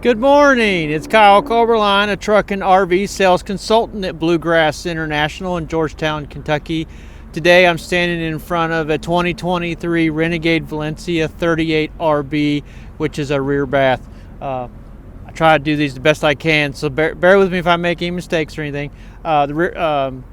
Good morning, it's Kyle Coberline, a truck and RV sales consultant at Bluegrass International in Georgetown, Kentucky. Today I'm standing in front of a 2023 Renegade Valencia 38RB, which is a rear bath. I try to do these the best I can, so bear with me if I make any mistakes or anything. The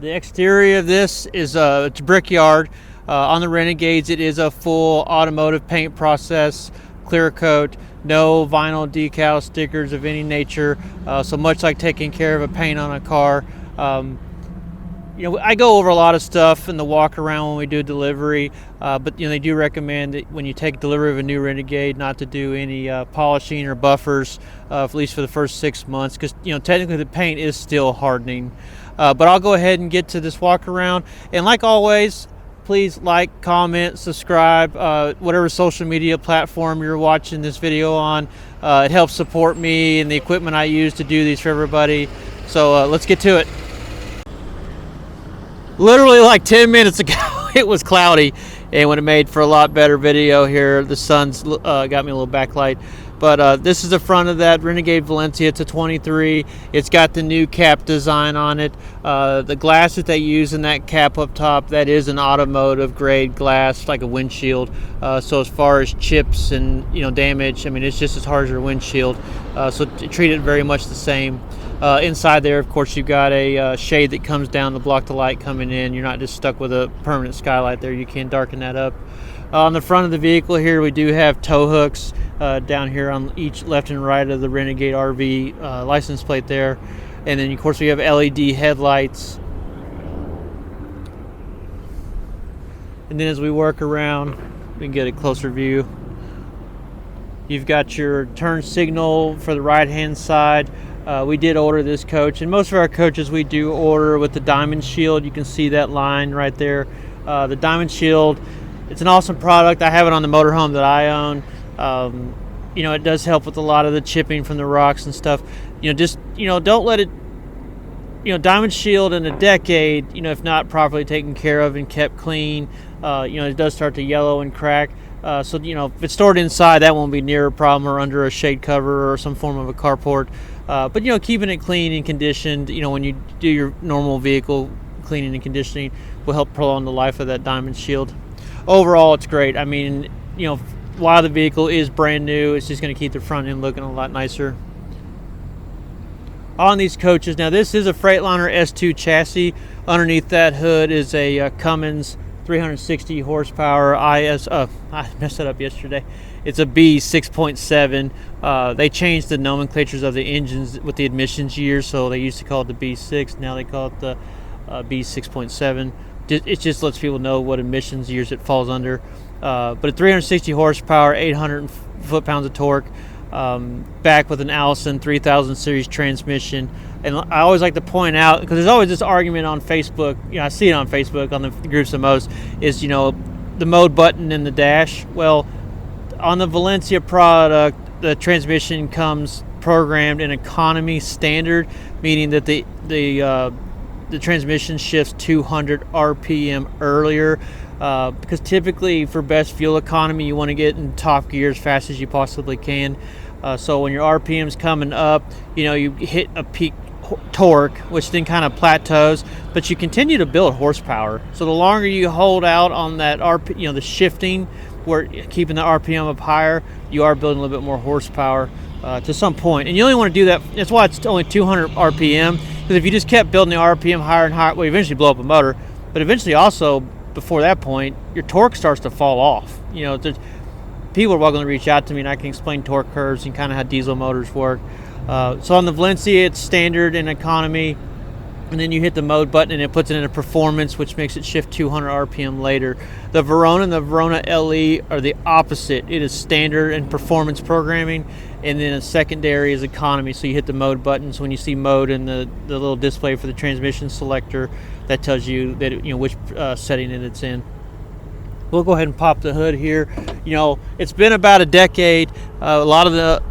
exterior of this is it's Brickyard. On the Renegades, it is a full automotive paint process, clear coat, no vinyl decal stickers of any nature. So much like taking care of a paint on a car. I go over a lot of stuff in the walk around when we do delivery, but they do recommend that when you take delivery of a new Renegade, not to do any polishing or buffers, at least for the first 6 months, because technically the paint is still hardening. But I'll go ahead and get to this walk around, and like always, please like, comment, subscribe, whatever social media platform you're watching this video on. It helps support me and the equipment I use to do these for everybody. So let's get to it. Literally like 10 minutes ago, it was cloudy, and would have made for a lot better video here. The sun's got me a little backlight. But this is the front of that Renegade Valencia. It's a 23. It's got the new cap design on it. The glass that they use in that cap up top, that is an automotive grade glass, like a windshield. So as far as chips and damage, I mean, it's just as hard as your windshield. So treat it very much the same. Inside there, of course, you've got a shade that comes down to block the light coming in. You're not just stuck with a permanent skylight there. You can darken that up. On the front of the vehicle here, we do have tow hooks down here on each left and right of the Renegade RV license plate there. And then, of course, we have LED headlights. And then as we work around, we can get a closer view. You've got your turn signal for the right-hand side. We did order this coach, and most of our coaches we do order with the diamond shield. You can see that line right there. The diamond shield, it's an awesome product. I have it on the motorhome that I own. It does help with a lot of the chipping from the rocks and stuff. Don't let it, diamond shield in a decade, if not properly taken care of and kept clean, it does start to yellow and crack. So if it's stored inside, that won't be near a problem, or under a shade cover or some form of a carport. But keeping it clean and conditioned, when you do your normal vehicle cleaning and conditioning, will help prolong the life of that diamond shield. Overall, it's great. I mean, while the vehicle is brand new, it's just going to keep the front end looking a lot nicer. On these coaches, now this is a Freightliner S2 chassis. Underneath that hood is a Cummins 360 horsepower I messed that up yesterday. It's a B 6.7. They changed the nomenclatures of the engines with the emissions years, so they used to call it the B6. Now they call it the B 6.7. It just lets people know what emissions years it falls under. But at 360 horsepower, 800 foot-pounds of torque, back with an Allison 3000 series transmission. And I always like to point out, because there's always this argument on Facebook, I see it on Facebook, on the groups the most, is, the mode button in the dash. Well, on the Valencia product, the transmission comes programmed in economy standard, meaning that the transmission shifts 200 RPM earlier, because typically for best fuel economy, you want to get in top gear as fast as you possibly can. So when your RPM's coming up, you hit a peak torque, which then kind of plateaus, but you continue to build horsepower. So the longer you hold out on that the shifting, where keeping the RPM up higher, you are building a little bit more horsepower to some point. And you only want to do that. That's why it's only 200 RPM. Because if you just kept building the RPM higher and higher, well, you eventually blow up a motor. But eventually, also before that point, your torque starts to fall off. People are welcome to reach out to me, and I can explain torque curves and kind of how diesel motors work. So on the Valencia, it's standard and economy, and then you hit the mode button and it puts it into performance, which makes it shift 200 RPM later. The Verona and the Verona LE are the opposite. It is standard and performance programming, and then a secondary is economy. So you hit the mode button. So when you see mode in the little display for the transmission selector, that tells you that which setting it's in. We'll go ahead and pop the hood here. It's been about a decade. A lot of the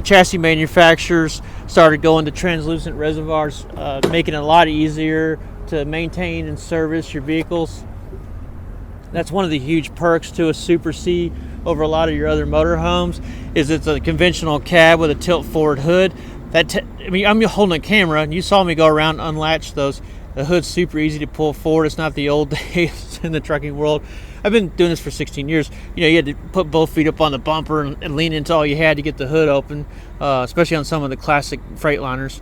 chassis manufacturers started going to translucent reservoirs, making it a lot easier to maintain and service your vehicles. That's one of the huge perks to a Super C over a lot of your other motorhomes is it's a conventional cab with a tilt forward hood. I mean, I'm holding a camera, and you saw me go around and unlatch those. The hood's super easy to pull forward. It's not the old days in the trucking world. I've been doing this for 16 years. You know, you had to put both feet up on the bumper and lean into all you had to get the hood open, especially on some of the classic Freightliners.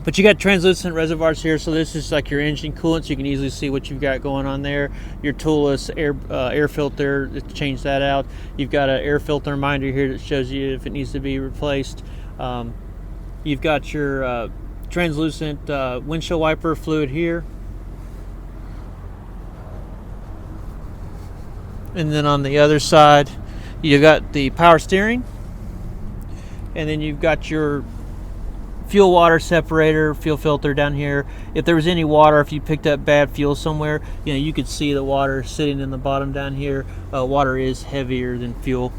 But you got translucent reservoirs here, so this is like your engine coolant, so you can easily see what you've got going on there. Your toolless air filter, let's change that out. You've got an air filter reminder here that shows you if it needs to be replaced. You've got your translucent windshield wiper fluid here. And then on the other side, you've got the power steering. And then you've got your fuel water separator, fuel filter down here. If there was any water, if you picked up bad fuel somewhere, you know, you could see the water sitting in the bottom down here. Water is heavier than fuel.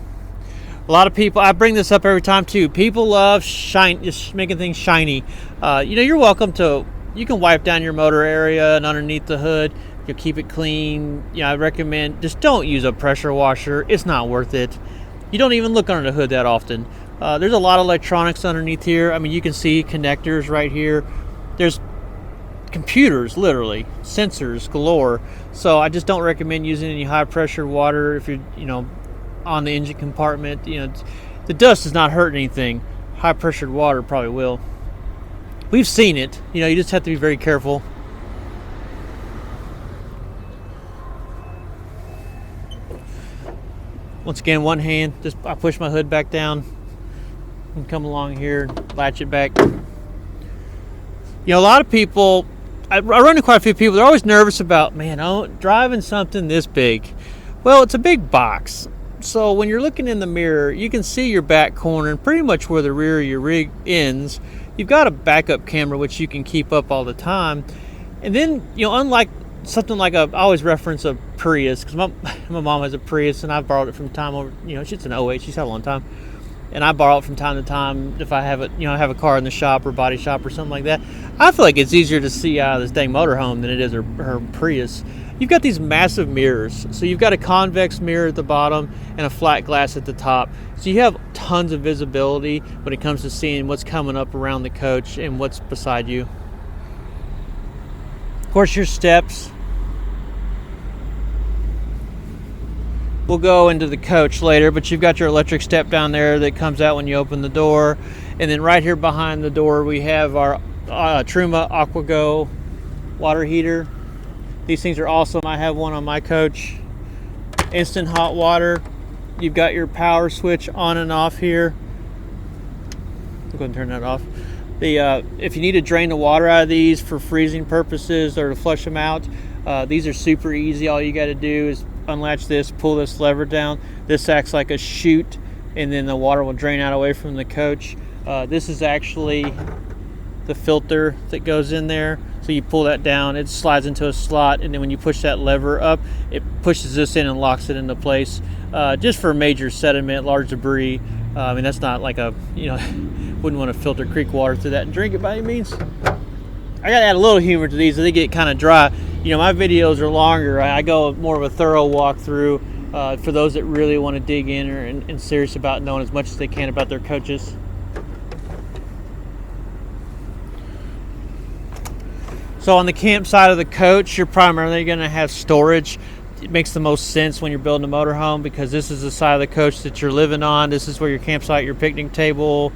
A lot of people, I bring this up every time too, people love just making things shiny. You know, you're welcome to, you can wipe down your motor area and underneath the hood. You'll keep it clean. You know, I recommend just don't use a pressure washer. It's not worth it. You don't even look under the hood that often. There's a lot of electronics underneath here. I mean, you can see connectors right here. There's computers, literally, sensors galore. So I just don't recommend using any high pressure water if you're, you know, on the engine compartment. You know, the dust does not hurt anything. High pressured water probably will. We've seen it. You know, you just have to be very careful. Once again, one hand, just I push my hood back down and come along here and latch it back. You know, a lot of people, I run into quite a few people, they're always nervous about, man, driving something this big. Well, it's a big box. So when you're looking in the mirror, you can see your back corner and pretty much where the rear of your rig ends. You've got a backup camera, which you can keep up all the time. And then, you know, unlike something like I always reference a Prius, because my mom has a Prius, and I've borrowed it from time over, you know, she's an 08, she's had a long time. And I borrow it from time to time if I have it, you know, I have a car in the shop or body shop or something like that. I feel like it's easier to see out of this dang motorhome than it is her Prius. You've got these massive mirrors. So you've got a convex mirror at the bottom and a flat glass at the top. So you have tons of visibility when it comes to seeing what's coming up around the coach and what's beside you. Of course, your steps. We'll go into the coach later, but you've got your electric step down there that comes out when you open the door. And then right here behind the door, we have our Truma AquaGo water heater. These things are awesome. I have one on my coach. Instant hot water. You've got your power switch on and off here. I'll go ahead and turn that off. If you need to drain the water out of these for freezing purposes or to flush them out, these are super easy. All you got to do is unlatch this, pull this lever down. This acts like a chute, and then the water will drain out away from the coach. This is actually the filter that goes in there. So you pull that down, it slides into a slot, and then when you push that lever up, it pushes this in and locks it into place. Just for major sediment, large debris. I mean, that's not like a, you know, wouldn't want to filter creek water through that and drink it by any means. I gotta add a little humor to these. They get kind of dry. You know, my videos are longer. I go more of a thorough walkthrough for those that really want to dig in and serious about knowing as much as they can about their coaches. So on the camp side of the coach, you're primarily going to have storage. It makes the most sense when you're building a motorhome because this is the side of the coach that you're living on. This is where your campsite, your picnic table,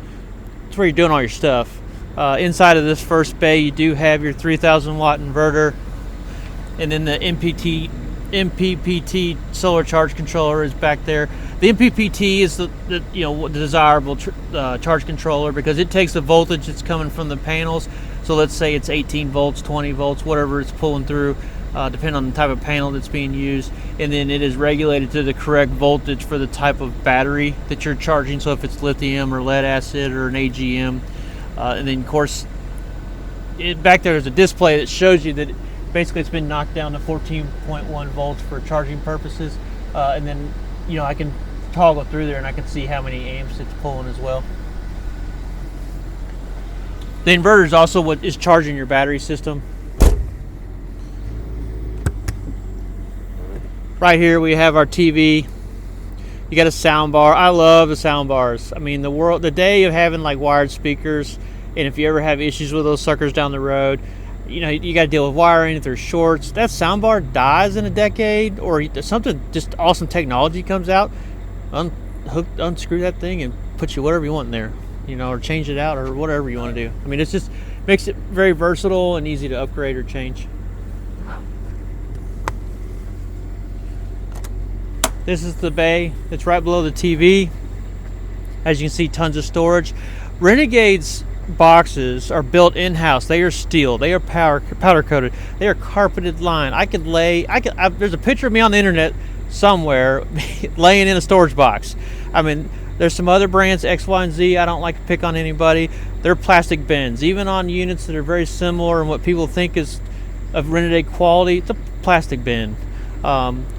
it's where you're doing all your stuff. Inside of this first bay, you do have your 3,000 watt inverter, and then the MPPT solar charge controller is back there. The MPPT is the desirable charge controller because it takes the voltage that's coming from the panels. So let's say it's 18 volts, 20 volts, whatever it's pulling through, depending on the type of panel that's being used. And then it is regulated to the correct voltage for the type of battery that you're charging. So if it's lithium or lead acid or an AGM. And then, of course, back there's a display that shows you that basically it's been knocked down to 14.1 volts for charging purposes. And then, you know, I can toggle through there and I can see how many amps it's pulling as well. The inverter is also what is charging your battery system. Right here we have our TV. You got a sound bar. I love the sound bars. I mean, the day of having like wired speakers, and if you ever have issues with those suckers down the road, you know, you got to deal with wiring. If there's shorts, that sound bar dies in a decade, or something just awesome technology comes out, unscrew that thing and put you whatever you want in there, you know, or change it out or whatever you want to do. I mean, it's just makes it very versatile and easy to upgrade or change. This is the bay. It's right below the TV. As you can see, tons of storage. Renegade's boxes are built in-house. They are steel. They are powder coated. They are carpeted lined. There's a picture of me on the internet somewhere laying in a storage box. I mean, there's some other brands, X, Y, and Z. I don't like to pick on anybody. They're plastic bins. Even on units that are very similar and what people think is of Renegade quality, it's a plastic bin.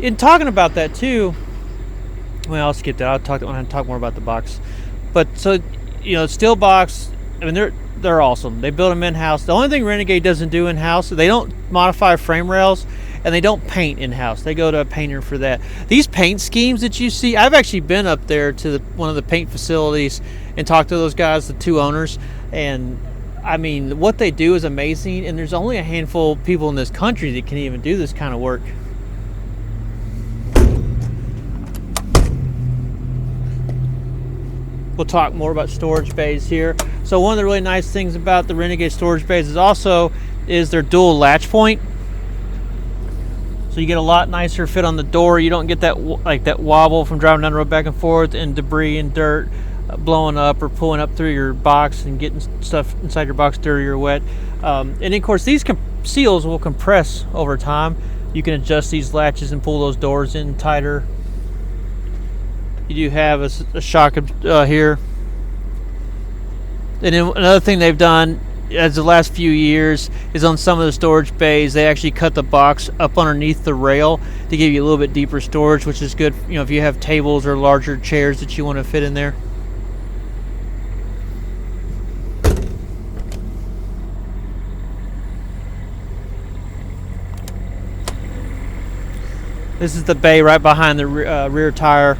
In talking about that too, well, I'll skip that. I'll talk more about the box. But so, you know, steel box. I mean, they're awesome. They build them in-house. The only thing Renegade doesn't do in-house, they don't modify frame rails, and they don't paint in-house. They go to a painter for that. These paint schemes that you see, I've actually been up there to one of the paint facilities and talked to those guys, the two owners, and I mean, what they do is amazing. And there's only a handful of people in this country that can even do this kind of work. We'll talk more about storage bays here. So one of the really nice things about the Renegade storage bays is their dual latch point. So you get a lot nicer fit on the door. You don't get that wobble from driving down the road back and forth, and debris and dirt blowing up or pulling up through your box and getting stuff inside your box dirty or wet. And of course, these seals will compress over time. You can adjust these latches and pull those doors in tighter. You do have a shock here. And then another thing they've done as the last few years is on some of the storage bays, they actually cut the box up underneath the rail to give you a little bit deeper storage, which is good, you know, if you have tables or larger chairs that you want to fit in there. This is the bay right behind the rear tire.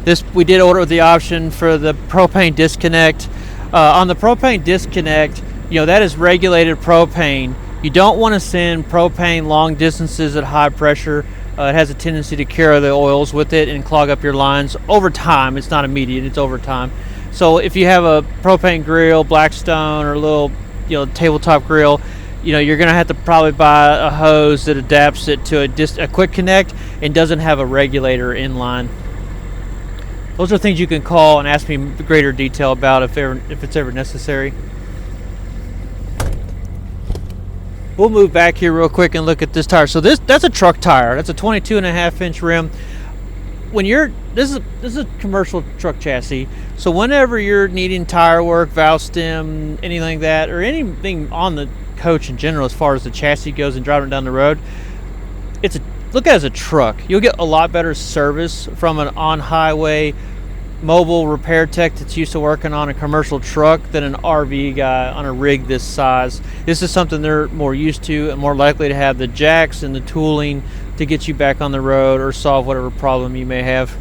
This we did order with the option for the propane disconnect. On the propane disconnect, you know, that is regulated propane. You don't want to send propane long distances at high pressure. It has a tendency to carry the oils with it and clog up your lines over time. It's not immediate, it's over time. So if you have a propane grill, Blackstone, or a little, you know, tabletop grill, you know, you're going to have to probably buy a hose that adapts it to a quick connect and doesn't have a regulator inline. Those are things you can call and ask me greater detail about if it's ever necessary. We'll move back here real quick and look at this tire. So that's a truck tire. That's a 22.5-inch rim. This is a commercial truck chassis. So whenever you're needing tire work, valve stem, anything like that, or anything on the coach in general as far as the chassis goes and driving down the road, look at it as a truck. You'll get a lot better service from an on-highway mobile repair tech that's used to working on a commercial truck than an RV guy on a rig this size. This is something they're more used to and more likely to have the jacks and the tooling to get you back on the road or solve whatever problem you may have.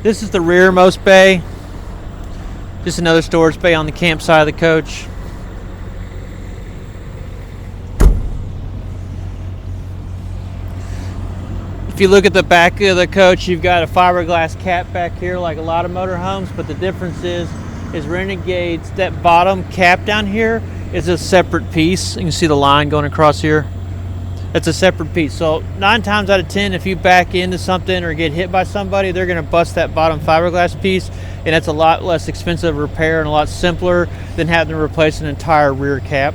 This is the rearmost bay. Just another storage bay on the camp side of the coach. If you look at the back of the coach, you've got a fiberglass cap back here like a lot of motorhomes, but the difference is Renegade's, that bottom cap down here is a separate piece. You can see the line going across here. That's a separate piece. So 9 times out of 10, if you back into something or get hit by somebody, they're going to bust that bottom fiberglass piece, and that's a lot less expensive repair and a lot simpler than having to replace an entire rear cap.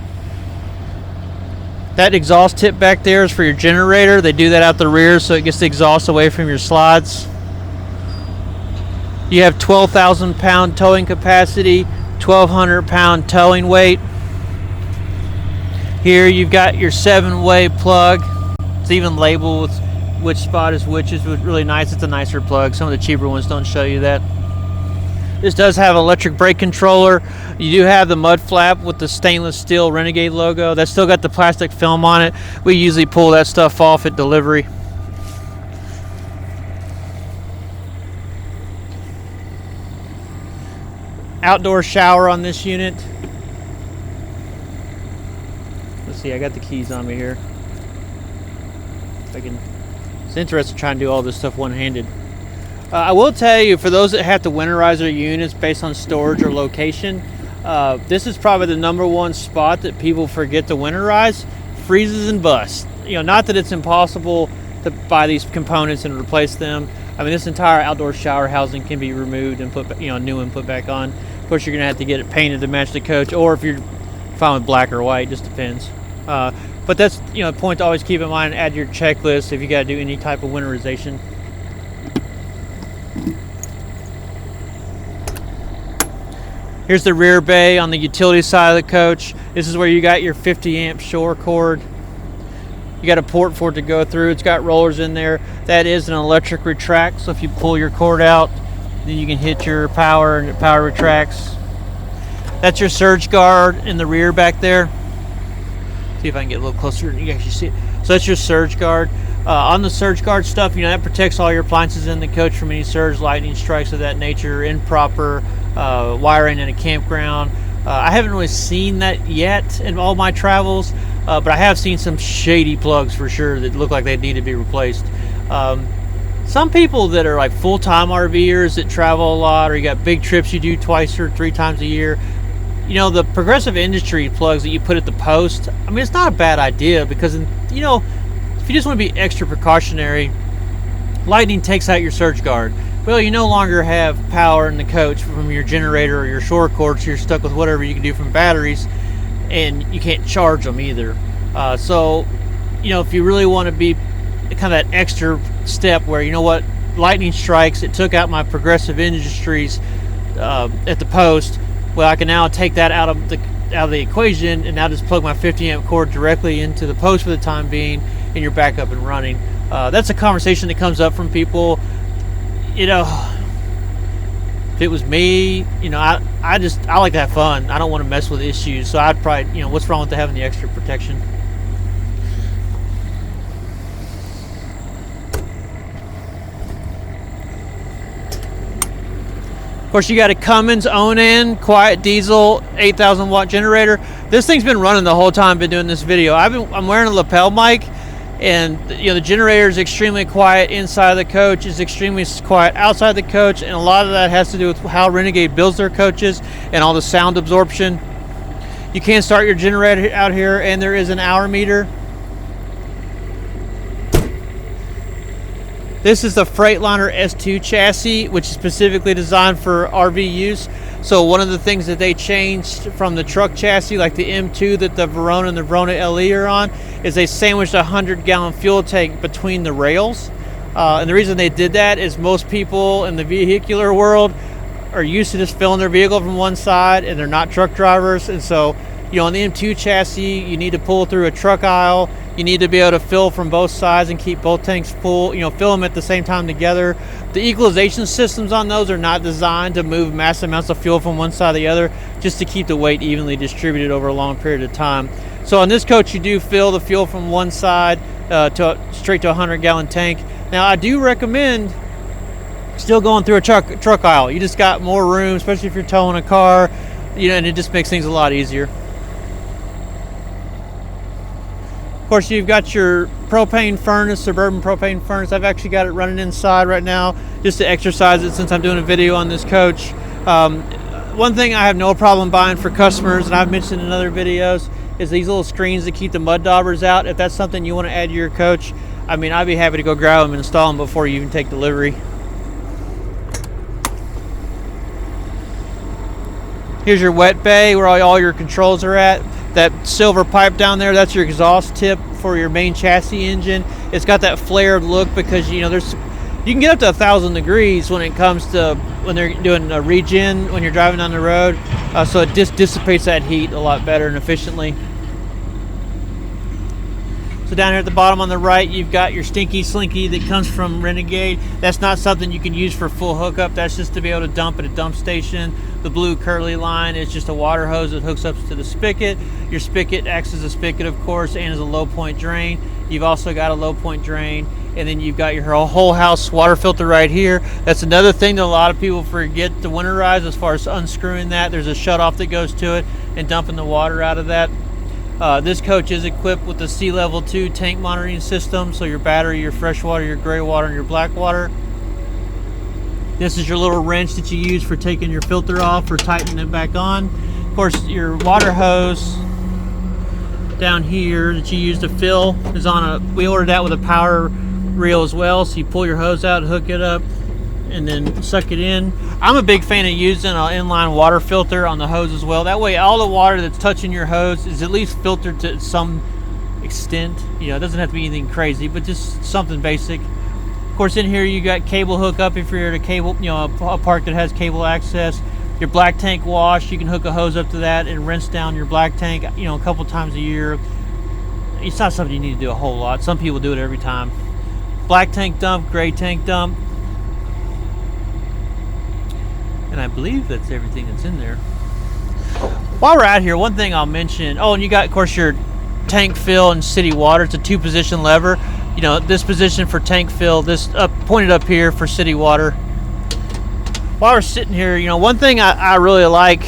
That exhaust tip back there is for your generator. They do that out the rear so it gets the exhaust away from your slides. You have 12,000 pound towing capacity, 1,200 pound towing weight. Here you've got your 7-way plug. It's even labeled with which spot is which, is really nice. It's a nicer plug. Some of the cheaper ones don't show you that. This does have an electric brake controller. You do have the Mudflap with the stainless steel Renegade logo. That's still got the plastic film on it. We usually pull that stuff off at delivery. Outdoor shower on this unit. Let's see, I got the keys on me here. If I can, it's interesting trying to do all this stuff one-handed. I will tell you, for those that have to winterize their units based on storage or location, this is probably the #1 spot that people forget to winterize. Freezes and busts. You know, not that it's impossible to buy these components and replace them. I mean, this entire outdoor shower housing can be removed and put, you know, new and put back on. Of course, you're gonna have to get it painted to match the coach, or if you're fine with black or white, just depends. But that's, you know, a point to always keep in mind. Add your checklist if you got to do any type of winterization. Here's the rear bay on the utility side of the coach. This is where you got your 50 amp shore cord. You got a port for it to go through. It's got rollers in there. That is an electric retract, so if you pull your cord out, then you can hit your power and the power retracts. That's your surge guard in the rear back there. See if I can get a little closer and you actually see it. So that's your surge guard. On the surge guard stuff, you know, that protects all your appliances in the coach from any surge, lightning strikes of that nature, improper wiring in a campground. I haven't really seen that yet in all my travels, but I have seen some shady plugs for sure that look like they need to be replaced. Some people that are like full-time RVers that travel a lot, or you got big trips you do twice or 3 times a year, you know, the progressive industry plugs that you put at the post, I mean, it's not a bad idea because, you know, if you just want to be extra precautionary, lightning takes out your surge guard. Well, you no longer have power in the coach from your generator or your shore cord, so you're stuck with whatever you can do from batteries, and you can't charge them either. So, you know, if you really want to be kind of that extra step where, you know what, lightning strikes, it took out my progressive industries at the post, well, I can now take that out of the equation and now just plug my 50 amp cord directly into the post for the time being, and you're back up and running. That's a conversation that comes up from people. You know, if it was me, you know, I like to have fun. I don't want to mess with issues, so I'd probably, you know, what's wrong with having the extra protection? Of course, you got a Cummins own-in quiet diesel 8,000 watt generator. This thing's been running the whole time I've been doing this video. I'm wearing a lapel mic, and you know, the generator is extremely quiet inside of the coach, is extremely quiet outside the coach, and a lot of that has to do with how Renegade builds their coaches and all the sound absorption. You can start your generator out here, and there is an hour meter. This is the Freightliner S2 chassis, which is specifically designed for RV use. So one of the things that they changed from the truck chassis, like the M2 that the Verona and the Verona LE are on, is they sandwiched a 100-gallon fuel tank between the rails. And the reason they did that is most people in the vehicular world are used to just filling their vehicle from one side, and they're not truck drivers. And so, you know, on the M2 chassis, you need to pull through a truck aisle. You need to be able to fill from both sides and keep both tanks full, you know, fill them at the same time together. The equalization systems on those are not designed to move massive amounts of fuel from one side to the other, just to keep the weight evenly distributed over a long period of time. So on this coach, you do fill the fuel from one side straight to a 100-gallon tank. Now, I do recommend still going through a truck aisle. You just got more room, especially if you're towing a car, you know, and it just makes things a lot easier. Of course, you've got your propane furnace, Suburban propane furnace. I've actually got it running inside right now just to exercise it since I'm doing a video on this coach. One thing I have no problem buying for customers, and I've mentioned in other videos, is these little screens that keep the mud daubers out. If that's something you want to add to your coach, I mean, I'd be happy to go grab them and install them before you even take delivery. Here's your wet bay where all your controls are at. That silver pipe down there, that's your exhaust tip for your main chassis engine. It's got that flared look because, you know, you can get up to 1,000 degrees when it comes to when they're doing a regen when you're driving down the road. So it just dissipates that heat a lot better and efficiently. So down here at the bottom on the right, you've got your stinky slinky that comes from Renegade. That's not something you can use for full hookup. That's just to be able to dump at a dump station. The blue curly line is just a water hose that hooks up to the spigot. Your spigot acts as a spigot, of course, and as a low point drain. You've also got a low point drain, and then you've got your whole house water filter right here. That's another thing that a lot of people forget to winterize as far as unscrewing that. There's a shutoff that goes to it and dumping the water out of that. This coach is equipped with the sea level 2 tank monitoring system, so your battery, your fresh water, your gray water, and your black water. This is your little wrench that you use for taking your filter off or tightening it back on. Of course, your water hose down here that you use to fill is on a, we ordered that with a power reel as well, so you pull your hose out, hook it up, and then suck it in. I'm a big fan of using an inline water filter on the hose as well. That way all the water that's touching your hose is at least filtered to some extent. You know, it doesn't have to be anything crazy, but just something basic. Of course, in here you got cable hookup if you're at a cable, you know, a park that has cable access. Your black tank wash, you can hook a hose up to that and rinse down your black tank, you know, a couple times a year. It's not something you need to do a whole lot. Some people do it every time. Black tank dump, gray tank dump. And I believe that's everything that's in there. While we're out here, one thing I'll mention, oh, and you got, of course, your tank fill and city water. It's a 2-position lever. You know, this position for tank fill, this pointed up here for city water. While we're sitting here, you know, one thing I really like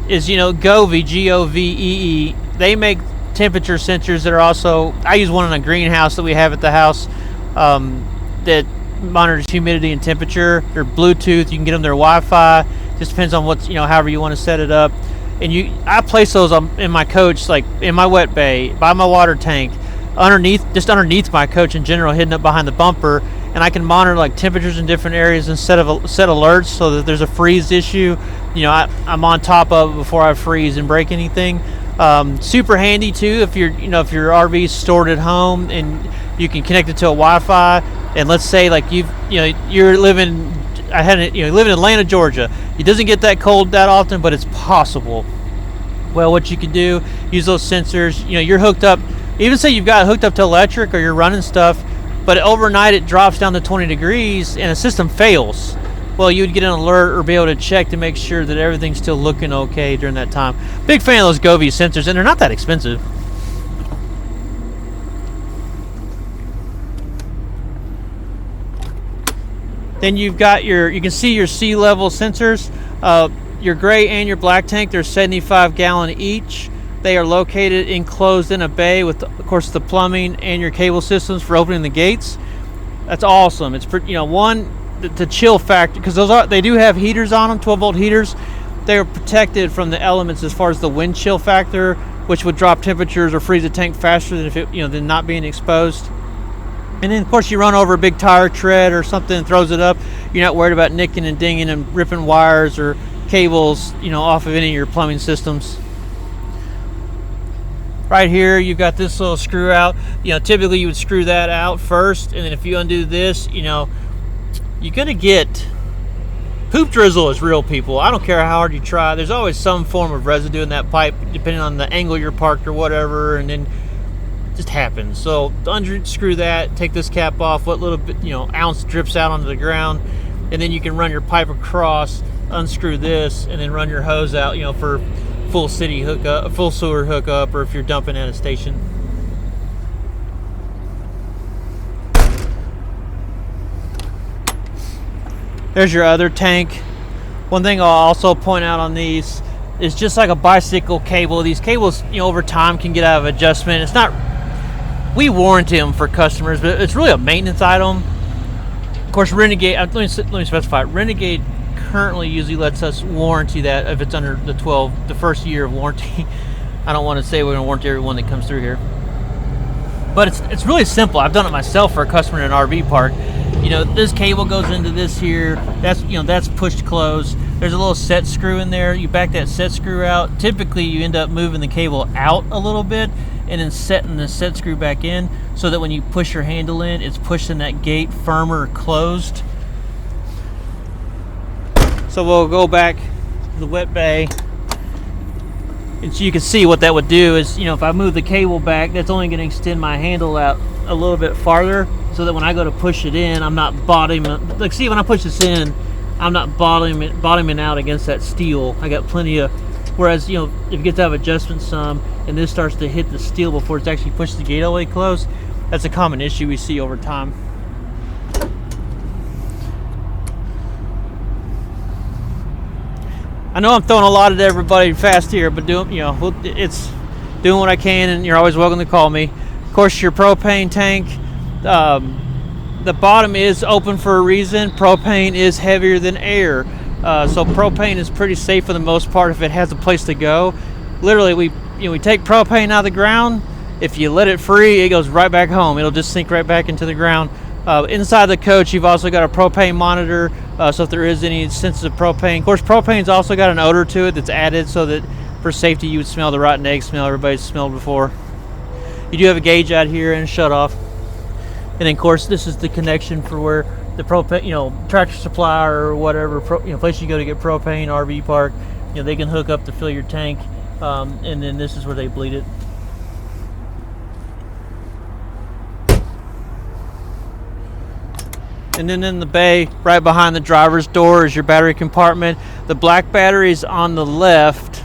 is, you know, Govee, Govee. They make temperature sensors that are also, I use one in a greenhouse that we have at the house that monitors humidity and temperature. They're Bluetooth. You can get them their Wi-Fi. Just depends on what's, you know, however you want to set it up. And I place those in my coach, like in my wet bay, by my water tank, just underneath my coach in general, hidden up behind the bumper. And I can monitor like temperatures in different areas and set alerts so that there's a freeze issue. You know, I'm on top of it before I freeze and break anything. Super handy too if your RV is stored at home and you can connect it to a Wi-Fi. And let's say like you're living in Atlanta, Georgia. It doesn't get that cold that often, but it's possible. Well, what you can do, use those sensors. You know, you're hooked up. Even say you've got it hooked up to electric or you're running stuff, but overnight it drops down to 20 degrees and the system fails. Well, you would get an alert or be able to check to make sure that everything's still looking okay during that time. Big fan of those Govee sensors, and they're not that expensive. Then you've got you can see your sea level sensors. Your gray and your black tank, they're 75-gallon each. They are located enclosed in a bay with, of course, the plumbing and your cable systems for opening the gates. That's awesome. It's the chill factor, because they do have heaters on them, 12-volt heaters. They are protected from the elements as far as the wind chill factor, which would drop temperatures or freeze the tank faster than not being exposed. And then, of course, you run over a big tire tread or something and throws it up. You're not worried about nicking and dinging and ripping wires or cables, off of any of your plumbing systems. Right here, you've got this little screw out. Typically you would screw that out first, and then if you undo this, you're gonna get poop drizzle is real, people. I don't care how hard you try. There's always some form of residue in that pipe, depending on the angle you're parked or whatever, and then it just happens. So unscrew that, take this cap off, what little bit, ounce drips out onto the ground, and then you can run your pipe across, unscrew this, and then run your hose out, for full city hookup, full sewer hookup, or if you're dumping at a station. There's your other tank. One thing I'll also point out on these is just like a bicycle cable. These cables, over time can get out of adjustment. It's not, we warranty them for customers, but it's really a maintenance item. Of course, Renegade, let me specify, Renegade currently usually lets us warranty that if it's under the first year of warranty. I don't want to say we're going to warranty everyone that comes through here, but it's really simple. I've done it myself for a customer in an RV park. This cable goes into this here. That's pushed closed. There's a little set screw in there. You back that set screw out. Typically, you end up moving the cable out a little bit and then setting the set screw back in so that when you push your handle in, it's pushing that gate firmer closed. So we'll go back to the wet bay. And so you can see what that would do is, if I move the cable back, that's only going to extend my handle out a little bit farther, so that when I go to push it in, I'm not bottoming. Like, see, when I push this in, I'm not bottoming out against that steel. I got plenty of. Whereas, if it gets out of adjustment some, and this starts to hit the steel before it's actually pushed the gate all the way close, that's a common issue we see over time. I know I'm throwing a lot at everybody fast here, but it's doing what I can, and you're always welcome to call me. Of course, your propane tank, the bottom is open for a reason. Propane is heavier than air, so propane is pretty safe for the most part if it has a place to go. Literally, we take propane out of the ground. If you let it free, it goes right back home. It'll just sink right back into the ground. Inside the coach, you've also got a propane monitor, so if there is any sensitive propane. Of course, propane's also got an odor to it that's added so that for safety you would smell the rotten egg smell everybody's smelled before. You do have a gauge out here and a shut off. And then, of course, this is the connection for where the propane, Tractor Supply or whatever, place you go to get propane, RV park, they can hook up to fill your tank, and then this is where they bleed it. And then in the bay, right behind the driver's door, is your battery compartment. The black batteries on the left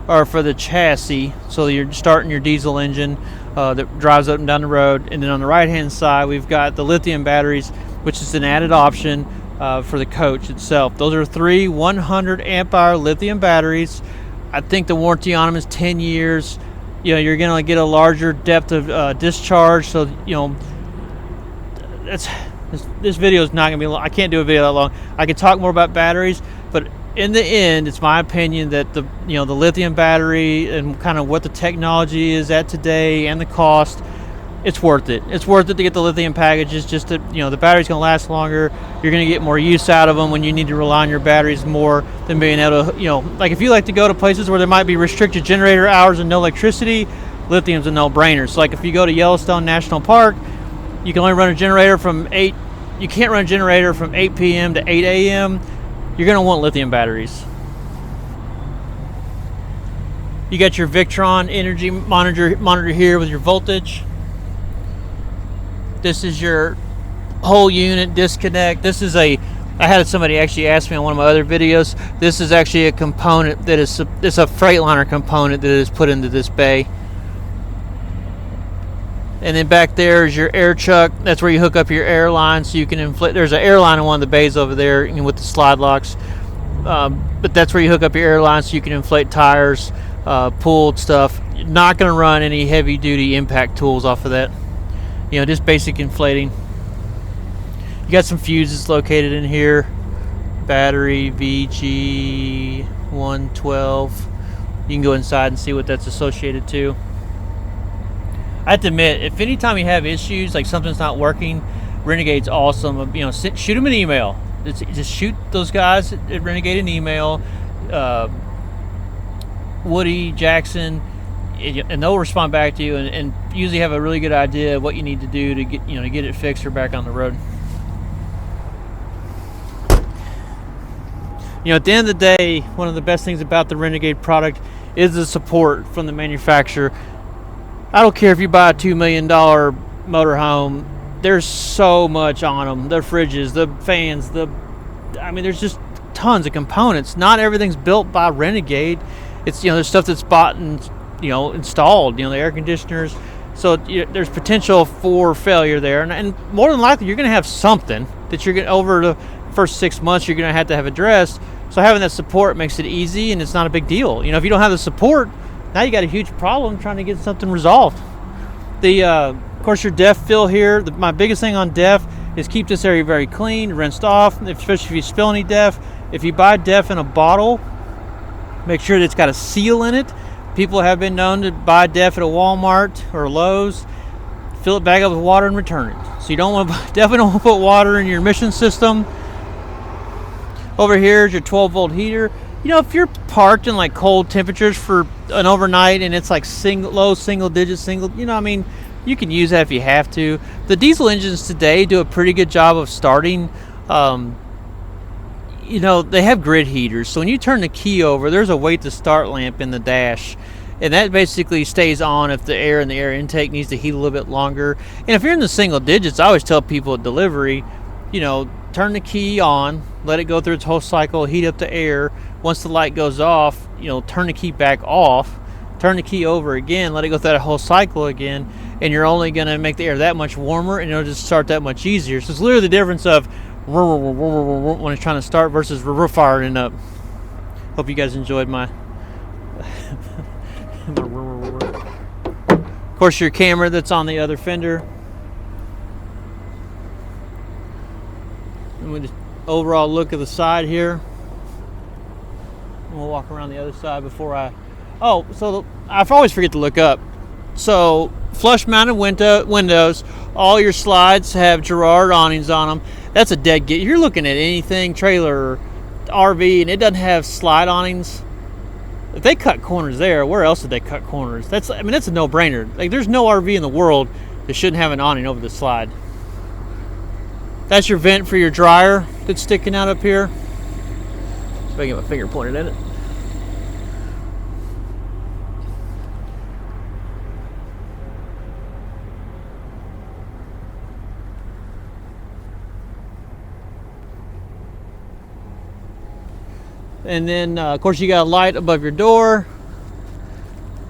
are for the chassis, so you're starting your diesel engine that drives up and down the road. And then on the right-hand side, we've got the lithium batteries, which is an added option for the coach itself. Those are 3 100 amp hour lithium batteries. I think the warranty on them is 10 years. You're going to get a larger depth of discharge, so this video is not going to be long. I can't do a video that long. I could talk more about batteries, but in the end, it's my opinion that the lithium battery and kind of what the technology is at today and the cost, it's worth it. It's worth it to get the lithium packages. Just to, the battery's going to last longer. You're going to get more use out of them when you need to rely on your batteries more than being able to, like if you like to go to places where there might be restricted generator hours and no electricity, lithium's a no-brainer. So like if you go to Yellowstone National Park, you can only run a generator from 8. You can't run a generator from 8 p.m. to 8 a.m. You're going to want lithium batteries. You got your Victron energy monitor here with your voltage. This is your whole unit disconnect. I had somebody actually ask me on one of my other videos. This is actually a component that it's a Freightliner component that is put into this bay. And then back there is your air chuck. That's where you hook up your air line so you can inflate. There's an air line in one of the bays over there with the slide locks. But that's where you hook up your air line so you can inflate tires, pulled stuff. You're not going to run any heavy duty impact tools off of that. Just basic inflating. You got some fuses located in here. Battery VG112. You can go inside and see what that's associated to. I have to admit, if anytime you have issues, like something's not working, Renegade's awesome. Shoot them an email. Just shoot those guys at Renegade an email. Woody, Jackson, and they'll respond back to you and usually have a really good idea of what you need to do to get it fixed or back on the road. At the end of the day, one of the best things about the Renegade product is the support from the manufacturer. I don't care if you buy a $2 million motorhome, there's so much on them. The fridges, the fans, there's just tons of components. Not everything's built by Renegade. It's, there's stuff that's bought and, installed, the air conditioners. So there's potential for failure there. And more than likely, you're going to have something that you're going to, over the first 6 months, you're going to have addressed. So having that support makes it easy and it's not a big deal. If you don't have the support, now you got a huge problem trying to get something resolved. Of course, your DEF fill here. My biggest thing on DEF is keep this area very clean, rinsed off, especially if you spill any DEF. If you buy DEF in a bottle, make sure that it's got a seal in it. People have been known to buy DEF at a Walmart or Lowe's, fill it back up with water and return it. So you definitely don't want to put water in your emission system. Over here is your 12-volt heater. If you're parked in like cold temperatures for an overnight and it's like low single digits, you can use that if you have to. The diesel engines today do a pretty good job of starting. you know, they have grid heaters. So when you turn the key over, there's a wait to start lamp in the dash. And that basically stays on if the air in the air intake needs to heat a little bit longer. And if you're in the single digits, I always tell people at delivery, you know, turn the key on, let it go through its whole cycle, heat up the air. Once the light goes off, you know, turn the key back off, turn the key over again, let it go through that whole cycle again, and you're only going to make the air that much warmer, and it'll just start that much easier. So it's literally the difference of when it's trying to start versus firing up. Hope you guys enjoyed my... Of course, your camera that's on the other fender. And we just overall look at the side here. And we'll walk around the other side before I... Oh, so I always forget to look up. So flush mounted windows. All your slides have Girard awnings on them. That's a dead get. You're looking at anything, trailer, or RV, and it doesn't have slide awnings. If they cut corners there, where else did they cut corners? That's a no-brainer. Like, there's no RV in the world that shouldn't have an awning over the slide. That's your vent for your dryer that's sticking out up here. See if I can get my finger pointed at it. And then, of course, you got a light above your door.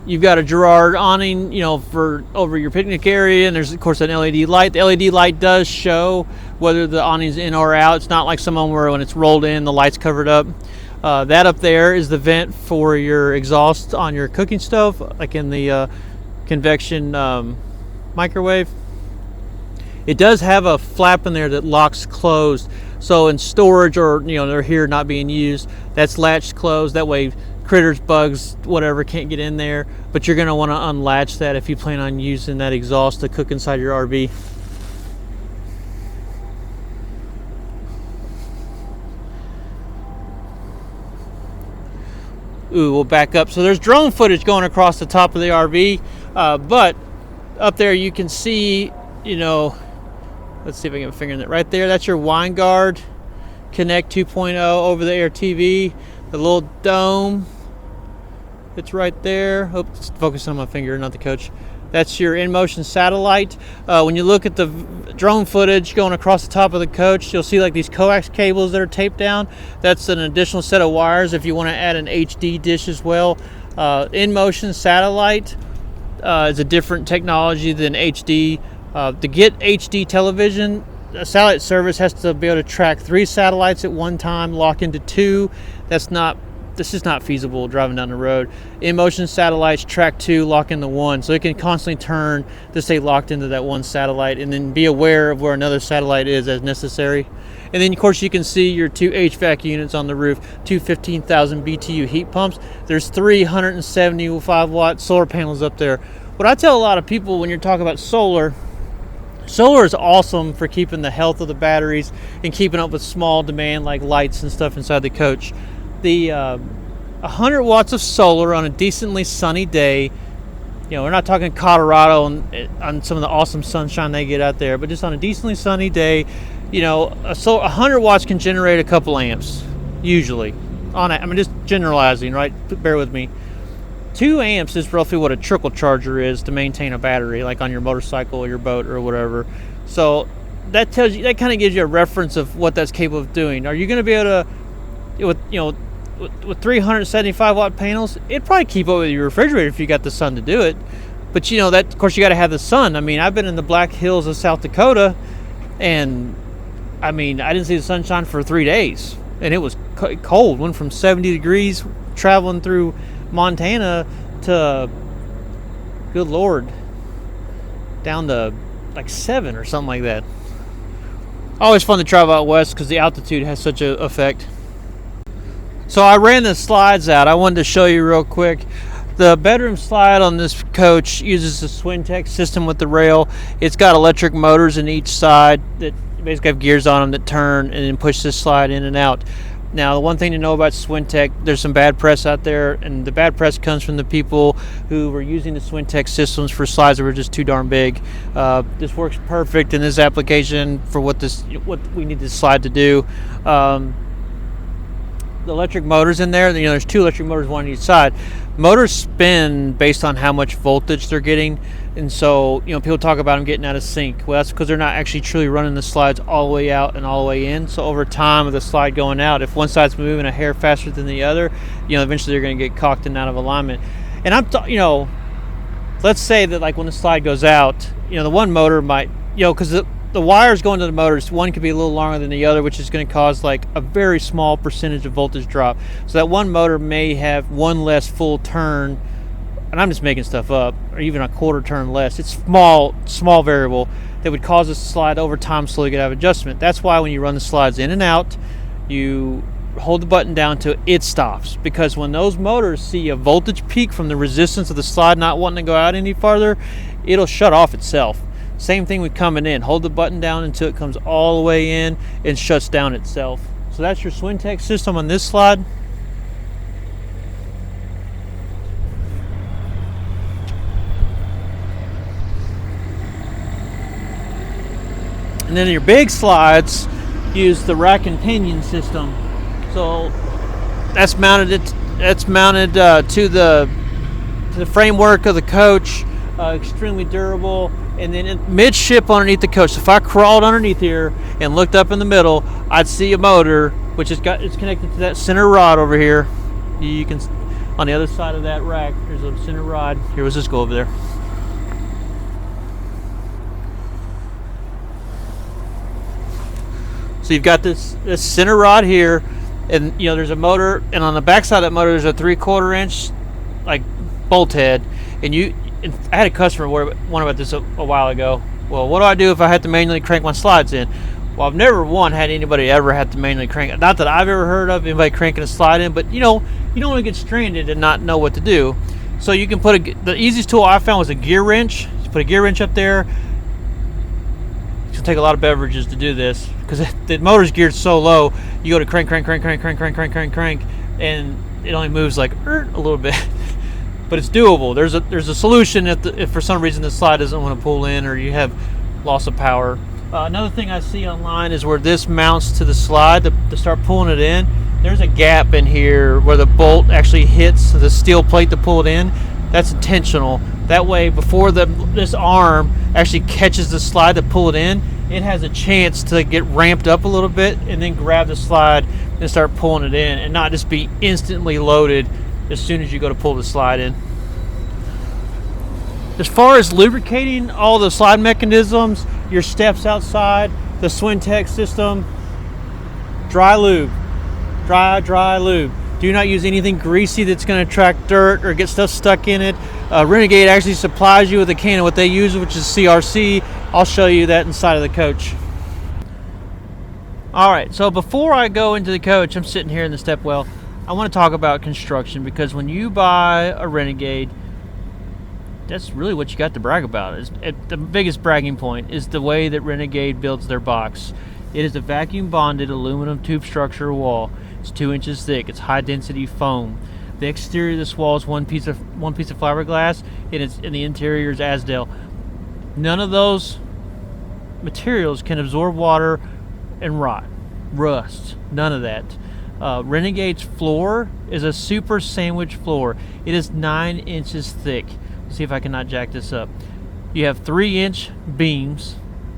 You've got a Girard awning, you know, for over your picnic area. And there's, of course, an LED light. The LED light does show whether the awning's in or out. It's not like someone where when it's rolled in, the light's covered up. That up there is the vent for your exhaust on your cooking stove, like in the convection microwave. It does have a flap in there that locks closed. So in storage, or, you know, they're here not being used, that's latched closed. That way critters, bugs, whatever can't get in there. But you're going to want to unlatch that if you plan on using that exhaust to cook inside your RV. Ooh, we'll back up. So there's drone footage going across the top of the RV, but up there you can see, you know, let's see if I can get my finger in it. Right there, that's your Wineguard Connect 2.0 over-the-air TV. The little dome, it's right there. Oh, it's focusing on my finger, not the coach. That's your in-motion satellite. When you look at the drone footage going across the top of the coach, you'll see like these coax cables that are taped down. That's an additional set of wires if you want to add an HD dish as well. In-motion satellite is a different technology than HD. To get HD television, a satellite service has to be able to track 3 satellites at one time, lock into 2. This is not feasible driving down the road. In-motion satellites track 2, lock into 1, so it can constantly turn to stay locked into that one satellite, and then be aware of where another satellite is as necessary. And then, of course, you can see your 2 HVAC units on the roof, 2 15,000 BTU heat pumps. There's 3 175-watt solar panels up there. What I tell a lot of people when you're talking about solar is awesome for keeping the health of the batteries and keeping up with small demand like lights and stuff inside the coach. The 100 watts of solar on a decently sunny day, you know, we're not talking Colorado on some of the awesome sunshine they get out there, but just on a decently sunny day, you know, 100 watts can generate a couple amps, usually. I'm just generalizing, right? Bear with me. 2 amps is roughly what a trickle charger is to maintain a battery, like on your motorcycle or your boat or whatever. So that tells you, that kind of gives you a reference of what that's capable of doing. Are you going to be able to, with 375 watt panels, it'd probably keep up with your refrigerator if you got the sun to do it. But you know that, of course, you got to have the sun. I mean, I've been in the Black Hills of South Dakota, and I mean, I didn't see the sunshine for 3 days, and it was cold. Went from 70 degrees traveling through Montana to, good Lord, down to like 7 or something like that. Always fun to travel out west because the altitude has such an effect. So I ran the slides out. I wanted to show you real quick. The bedroom slide on this coach uses the Swintech system with the rail. It's got electric motors in each side that basically have gears on them that turn and then push this slide in and out. Now, the one thing to know about Swintech, there's some bad press out there, and the bad press comes from the people who were using the Swintech systems for slides that were just too darn big. This works perfect in this application for what we need this slide to do. the electric motors in there. You know, there's 2 electric motors, one on each side. Motors spin based on how much voltage they're getting, and so, you know, people talk about them getting out of sync. Well, that's because they're not actually truly running the slides all the way out and all the way in. So over time of the slide going out, if one side's moving a hair faster than the other, you know, eventually they're going to get cocked and out of alignment. And you know, let's say that like when the slide goes out, you know, the one motor might, you know, because the wires going to the motors, one could be a little longer than the other, which is going to cause like a very small percentage of voltage drop. So that one motor may have one less full turn, and I'm just making stuff up, or even a quarter turn less. It's small variable that would cause us to slide over time slowly get out of adjustment. That's why when you run the slides in and out, you hold the button down till it stops, because when those motors see a voltage peak from the resistance of the slide not wanting to go out any farther, it'll shut off itself. Same thing with coming in. Hold the button down until it comes all the way in and shuts down itself. So that's your Swintex system on this slide. And then your big slides use the rack and pinion system. So that's mounted to the framework of the coach, extremely durable. And then midship underneath the coach. So if I crawled underneath here and looked up in the middle, I'd see a motor which it's connected to that center rod over here. You can, on the other side of that rack, there's a center rod. Here, let's just go over there. So you've got this center rod here, and you know there's a motor, and on the back side of that motor there's a 3/4 inch like bolt head. And I had a customer wonder about this a while ago. Well, what do I do if I had to manually crank my slides in? Well, I've never had anybody ever have to manually crank it. Not that I've ever heard of anybody cranking a slide in, but you know, you don't want to get stranded and not know what to do. So you can put the easiest tool I found was a gear wrench. You put a gear wrench up there. It's gonna take a lot of beverages to do this because the motor's geared so low. You go to crank, and it only moves like a little bit. But it's doable. There's a solution if for some reason the slide doesn't want to pull in or you have loss of power. Another thing I see online is where this mounts to the slide to start pulling it in. There's a gap in here where the bolt actually hits the steel plate to pull it in. That's intentional. That way, before this arm actually catches the slide to pull it in, it has a chance to get ramped up a little bit and then grab the slide and start pulling it in, and not just be instantly loaded as soon as you go to pull the slide in. As far as lubricating all the slide mechanisms, your steps outside, the Swintex system, dry lube. Dry lube. Do not use anything greasy that's going to attract dirt or get stuff stuck in it. Renegade actually supplies you with a can of what they use, which is CRC. I'll show you that inside of the coach. Alright, so before I go into the coach, I'm sitting here in the step well. I want to talk about construction, because when you buy a Renegade, that's really what you got to brag about. The biggest bragging point is the way that Renegade builds their box. It is a vacuum bonded aluminum tube structure wall. It's 2 inches thick. It's high density foam. The exterior of this wall is one piece of fiberglass, and the interior is Asdel. None of those materials can absorb water and rust. None of that. Renegade's floor is a super sandwich floor. It is 9 inches thick. Let's see if I cannot jack this up. You have 3-inch beams.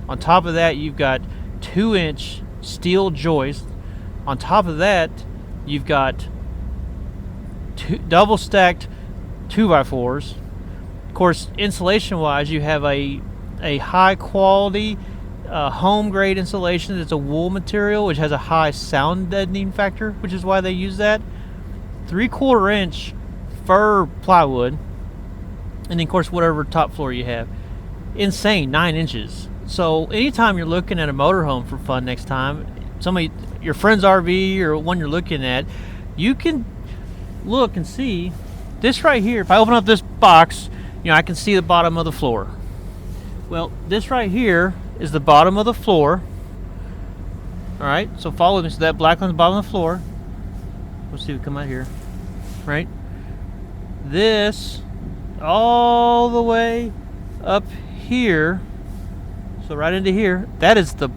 On top of that, you've got 2-inch steel joists. On top of that, you've got double stacked 2x4s. Of course, insulation wise, you have a high quality home grade insulation. It's a wool material which has a high sound deadening factor, which is why they use that. 3/4 inch fir plywood, and then of course whatever top floor you have. Insane, 9 inches. So anytime you're looking at a motorhome for fun next time, your friend's RV or one you're looking at, you can look and see this right here. If I open up this box, you know, I can see the bottom of the floor. Well, this right here is the bottom of the floor. Alright, so follow me. So that black one's the bottom of the floor. Let's see if we come out here. Right? This all the way up here. So right into here. That is the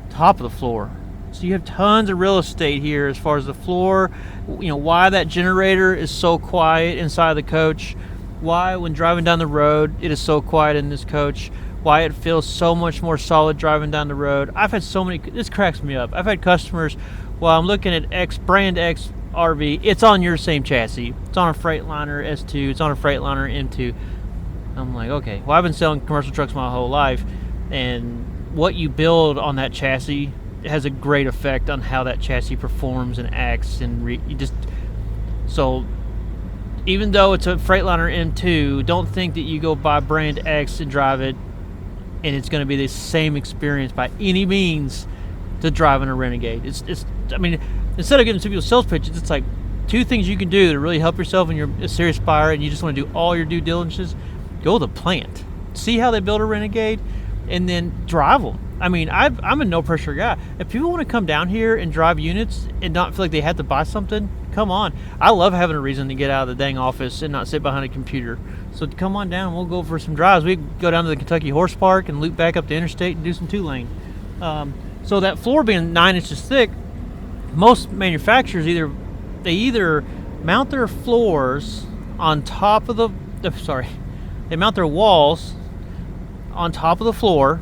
top of the floor. So you have tons of real estate here as far as the floor, why that generator is so quiet inside the coach, why when driving down the road it is so quiet in this coach, why it feels so much more solid driving down the road. I've had so many, this cracks me up. I've had customers, while I'm looking at brand X RV, it's on your same chassis. It's on a Freightliner S2, it's on a Freightliner M2. I'm like, okay, well, I've been selling commercial trucks my whole life, and what you build on that chassis has a great effect on how that chassis performs and acts, and so even though it's a Freightliner M2, don't think that you go buy brand X and drive it and it's going to be the same experience by any means to driving a Renegade. I mean, instead of getting two people's sales pitches, it's like two things you can do to really help yourself when you're a serious buyer and you just want to do all your due diligence. Go to the plant, see how they build a Renegade, and then drive them. I mean, I'm a no pressure guy. If people want to come down here and drive units and not feel like they have to buy something, come on. I love having a reason to get out of the dang office and not sit behind a computer. So come on down, we'll go for some drives. We go down to the Kentucky Horse Park and loop back up the interstate and do some 2-lane. So that floor being 9 inches thick, most manufacturers either mount their floors on top of they mount their walls on top of the floor.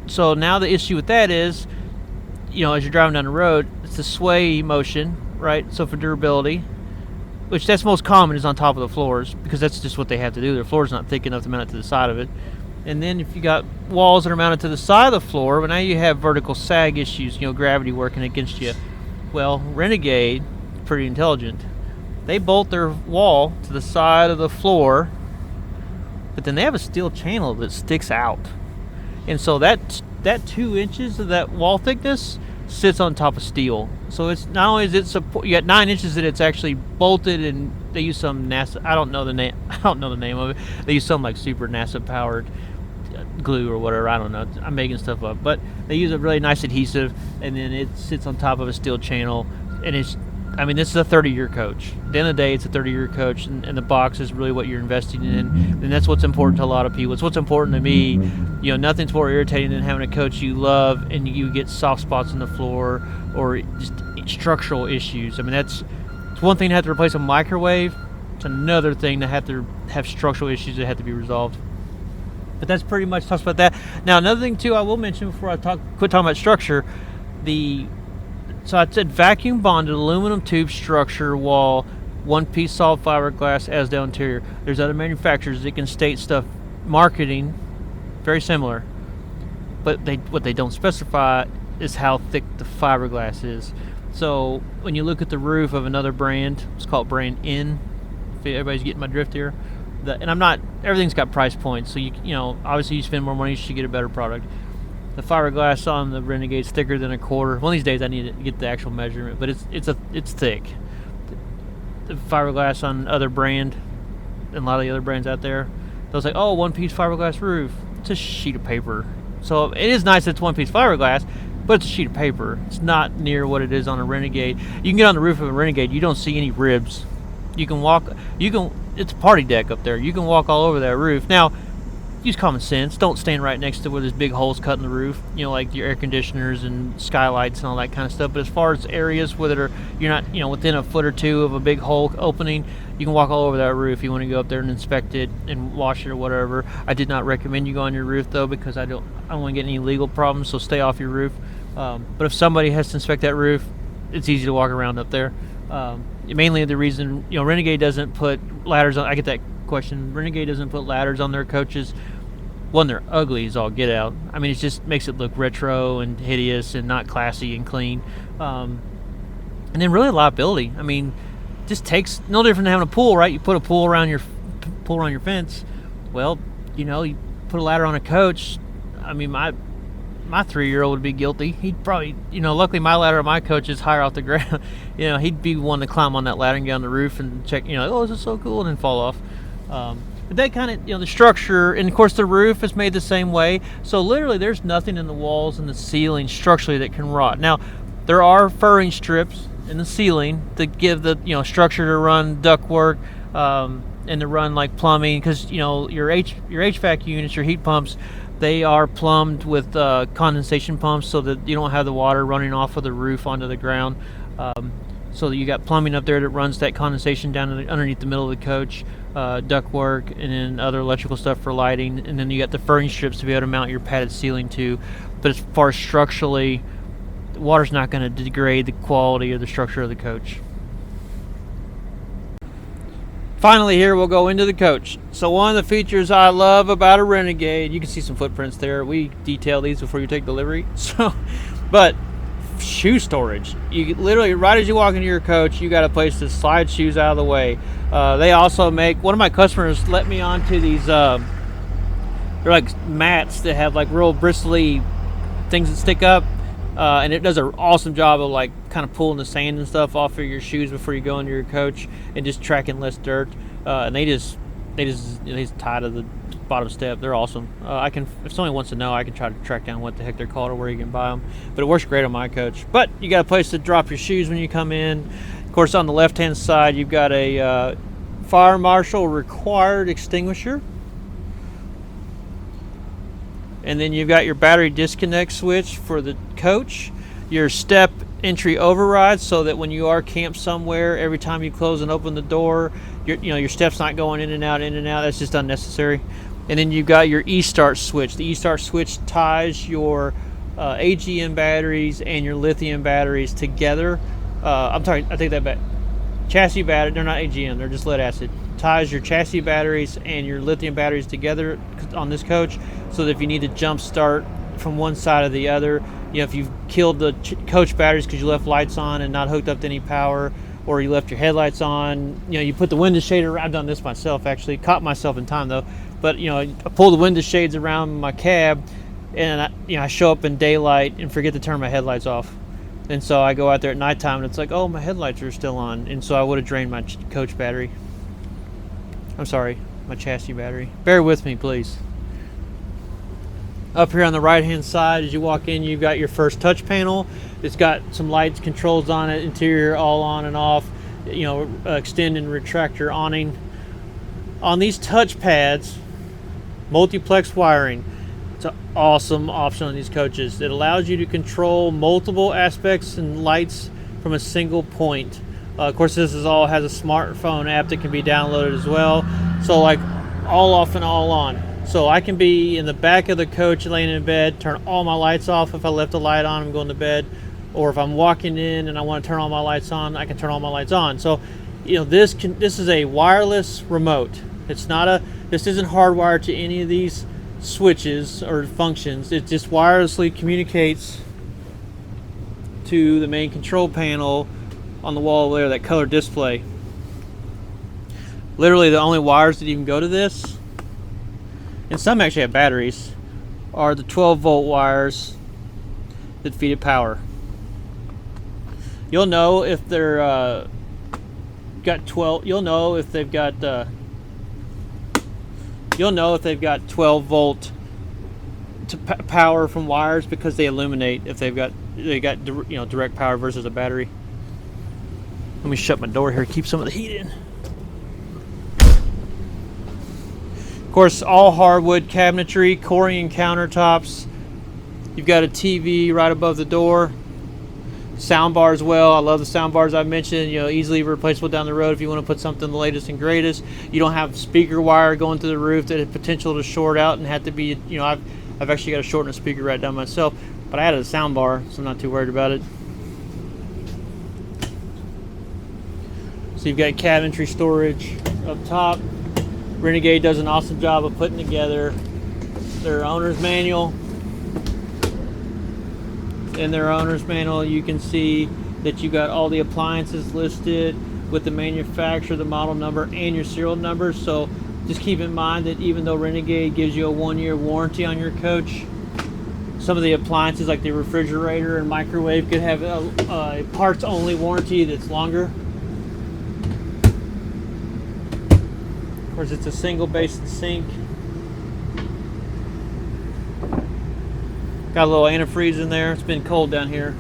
So now the issue with that is, as you're driving down the road, it's the sway motion, right? So for durability, which that's most common, is on top of the floors, because that's just what they have to do. Their floor's not thick enough to mount it to the side of it. And then if you got walls that are mounted to the side of the floor, but now you have vertical sag issues, gravity working against you. Well, Renegade, pretty intelligent. They bolt their wall to the side of the floor, but then they have a steel channel that sticks out. And so that 2 inches of that wall thickness sits on top of steel. So it's not only is it support, you got 9 inches that it's actually bolted, and they use some NASA, I don't know the name of it. They use some like super NASA powered glue or whatever, I don't know. I'm making stuff up, but they use a really nice adhesive, and then it sits on top of a steel channel, and this is a 30-year coach. At the end of the day, it's a 30-year coach, and the box is really what you're investing in, and that's what's important to a lot of people. It's what's important to me. Nothing's more irritating than having a coach you love and you get soft spots in the floor or just structural issues. It's one thing to have to replace a microwave. It's another thing to have structural issues that have to be resolved. But that's pretty much talks about that. Now, another thing too I will mention before I quit talking about structure, so I said vacuum bonded aluminum tube structure wall, 1-piece solid fiberglass Asdale interior. There's other manufacturers that can state stuff, marketing, very similar. But what they don't specify is how thick the fiberglass is. So when you look at the roof of another brand, it's called brand N. If everybody's getting my drift here. Everything's got price points. So obviously you spend more money, you should get a better product. The fiberglass on the Renegade's thicker than a quarter. One of these days I need to get the actual measurement, but it's thick. The fiberglass on other brand and a lot of the other brands out there, they'll say, oh, 1-piece fiberglass roof. It's a sheet of paper. So it is nice that it's 1-piece fiberglass, but it's a sheet of paper. It's not near what it is on a Renegade. You can get on the roof of a Renegade, you don't see any ribs. It's a party deck up there. You can walk all over that roof. Now, use common sense. Don't stand right next to where there's big holes cut in the roof, like your air conditioners and skylights and all that kind of stuff. But as far as areas where you're not, within a foot or two of a big hole opening, you can walk all over that roof. You want to go up there and inspect it and wash it or whatever. I did not recommend you go on your roof though, because I don't want to get any legal problems. So stay off your roof. But if somebody has to inspect that roof, it's easy to walk around up there. Mainly the reason, Renegade doesn't put ladders on. I get that question. Renegade doesn't put ladders on their coaches. One, they're ugly as all get out. It just makes it look retro and hideous and not classy and clean. And then really liability. Just takes no different than having a pool, right? You put a pool around your fence. Well, you put a ladder on a coach. My 3-year-old would be guilty. He'd probably, luckily my ladder on my coach is higher off the ground. He'd be one to climb on that ladder and get on the roof and check, oh, this is so cool, and then fall off. But that kind of, the structure, and of course the roof is made the same way. So literally there's nothing in the walls and the ceiling structurally that can rot. Now, there are furring strips in the ceiling that give the, structure to run ductwork, and to run like plumbing, because, your HVAC units, your heat pumps, They are plumbed with condensation pumps so that you don't have the water running off of the roof onto the ground. So that you got plumbing up there that runs that condensation down underneath the middle of the coach, ductwork, and then other electrical stuff for lighting. And then you got the furring strips to be able to mount your padded ceiling to. But as far as structurally, the water's not going to degrade the quality or the structure of the coach. Finally, here we'll go into the coach. So one of the features I love about a Renegade, you can see some footprints there. We detail these before you take delivery. But shoe storage. You literally, right as you walk into your coach, you got a place to slide shoes out of the way. They also make, one of my customers let me onto these, they're like mats that have like real bristly things that stick up. And it does an awesome job of like kind of pulling the sand and stuff off of your shoes before you go into your coach and just tracking less dirt. And they just tie to the bottom step. They're awesome. If somebody wants to know, I can try to track down what the heck they're called or where you can buy them. But it works great on my coach. But you got a place to drop your shoes when you come in. Of course, on the left-hand side, you've got a fire marshal required extinguisher. And then you've got your battery disconnect switch for the coach, your step entry override so that when you are camped somewhere, every time you close and open the door, your step's not going in and out, That's just unnecessary. And then you've got your e-start switch. The e-start switch ties your AGM batteries and your lithium batteries together. I'm sorry, I take that back. Chassis battery, they're not AGM, they're just lead acid. Ties your chassis batteries and your lithium batteries together on this coach so that if you need to jump start from one side or the other, if you've killed the coach batteries because you left lights on and not hooked up to any power, or you left your headlights on, you put the window shade around. I've done this myself, actually. Caught myself in time though. But I pull the window shades around my cab, and I show up in daylight and forget to turn my headlights off. And so I go out there at nighttime and it's like, oh, my headlights are still on. And so I would have drained my coach battery. I'm sorry, my chassis battery. Bear with me, please. Up here on the right hand side, as you walk in, you've got your first touch panel. It's got some lights, controls on it, interior all on and off, extend and retract your awning. On these touch pads, multiplex wiring. It's an awesome option on these coaches. It allows you to control multiple aspects and lights from a single point. Of course, this has a smartphone app that can be downloaded as well. So like all off and all on. So I can be in the back of the coach laying in bed, turn all my lights off if I left the light on, I'm going to bed. Or if I'm walking in and I want to turn all my lights on, I can turn all my lights on. So, this is a wireless remote. This isn't hardwired to any of these switches or functions. It just wirelessly communicates to the main control panel on the wall there, that color display. Literally the only wires that even go to this, and some actually have batteries, are the 12-volt wires that feed it power. You'll know if they're got 12. You'll know if they've got 12-volt to power from wires because they illuminate if they got direct power versus a battery. Let me shut my door here, keep some of the heat in. Of course, all hardwood cabinetry, Corian countertops. You've got a TV right above the door. Sound bar as well. I love the sound bars I mentioned. Easily replaceable down the road if you want to put something the latest and greatest. You don't have speaker wire going through the roof that has potential to short out and have to be. I've actually got to shorten a speaker right down myself, but I added a sound bar, so I'm not too worried about it. So you've got cabinetry storage up top. Renegade does an awesome job of putting together their owner's manual. In their owner's manual, you can see that you got all the appliances listed with the manufacturer, the model number, and your serial number. So just keep in mind that even though Renegade gives you a 1-year warranty on your coach, some of the appliances like the refrigerator and microwave could have a parts-only warranty that's longer. Of course, it's a single basin sink. Got a little antifreeze in there. It's been cold down here.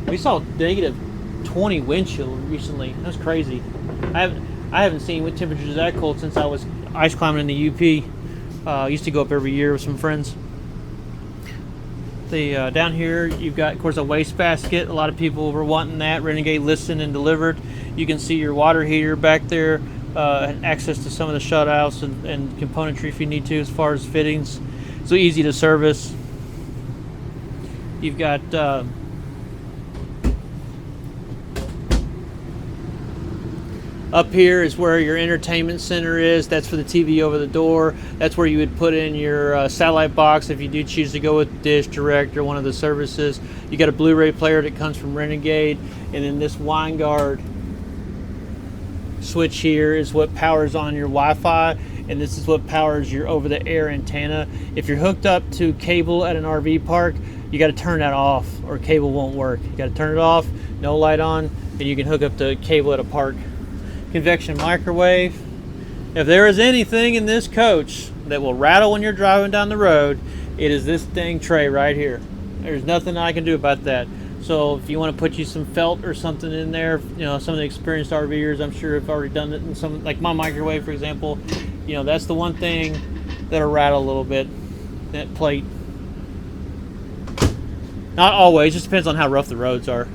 We saw negative 20 wind chill recently. That's crazy. I haven't seen what temperatures that cold since I was ice climbing in the UP. Used to go up every year with some friends. The down here you've got, of course, a wastebasket. A lot of people were wanting that. Renegade listened and delivered. You can see your water heater back there, and access to some of the shutouts and componentry if you need to, as far as fittings. So easy to service. You've got up here is where your entertainment center is. That's for the TV over the door. That's where you would put in your satellite box if you do choose to go with Dish, Direct, or one of the services. You got a Blu-ray player that comes from Renegade, and then this Wineguard switch here is what powers on your Wi-Fi, and this is what powers your over-the-air antenna. If you're hooked up to cable at an RV park, you got to turn that off or cable won't work. You got to turn it off, no light on, and you can hook up the cable at a park. Convection microwave. If there is anything in this coach that will rattle when you're driving down the road, it is this dang tray right here. There's nothing I can do about that. So if you want to put you some felt or something in there, you know, some of the experienced RVers, I'm sure, have already done it in some, like my microwave, for example. You know, that's the one thing that'll rattle a little bit, that plate. Not always, just depends on how rough the roads are.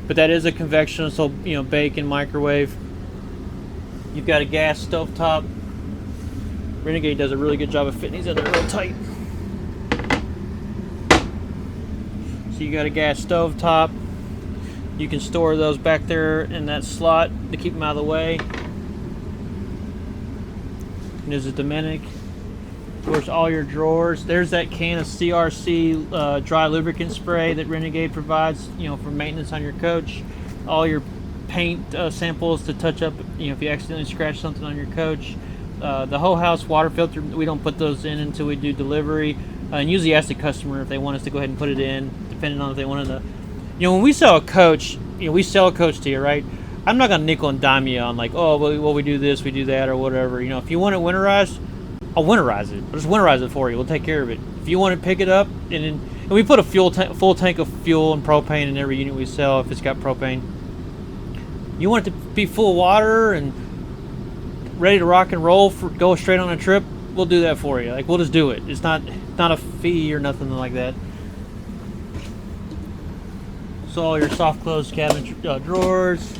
But that is a convection, so, you know, bake and microwave. You've got a gas stovetop. Renegade does a really good job of fitting these in there real tight. So you got a gas stovetop. You can store those back there in that slot to keep them out of the way. And there's a Dominic. Of course, all your drawers. There's that can of CRC dry lubricant spray that Renegade provides, you know, for maintenance on your coach. All your paint samples to touch up, you know, if you accidentally scratch something on your coach. The whole house water filter, we don't put those in until we do delivery, and usually ask the customer if they want us to go ahead and put it in, depending on if they want to. You know, when we sell a coach, you know, we sell a coach to you, right? I'm not gonna nickel and dime you on like, oh, well, we do this, we do that, or whatever. You know, if you want it winterized, I'll winterize it. I'll just winterize it for you. We'll take care of it. If you want to pick it up, and we put a full tank of fuel and propane in every unit we sell if it's got propane. You want it to be full of water and ready to rock and roll for go straight on a trip, we'll do that for you. Like, we'll just do it. It's not a fee or nothing like that. So all your soft close cabinet drawers.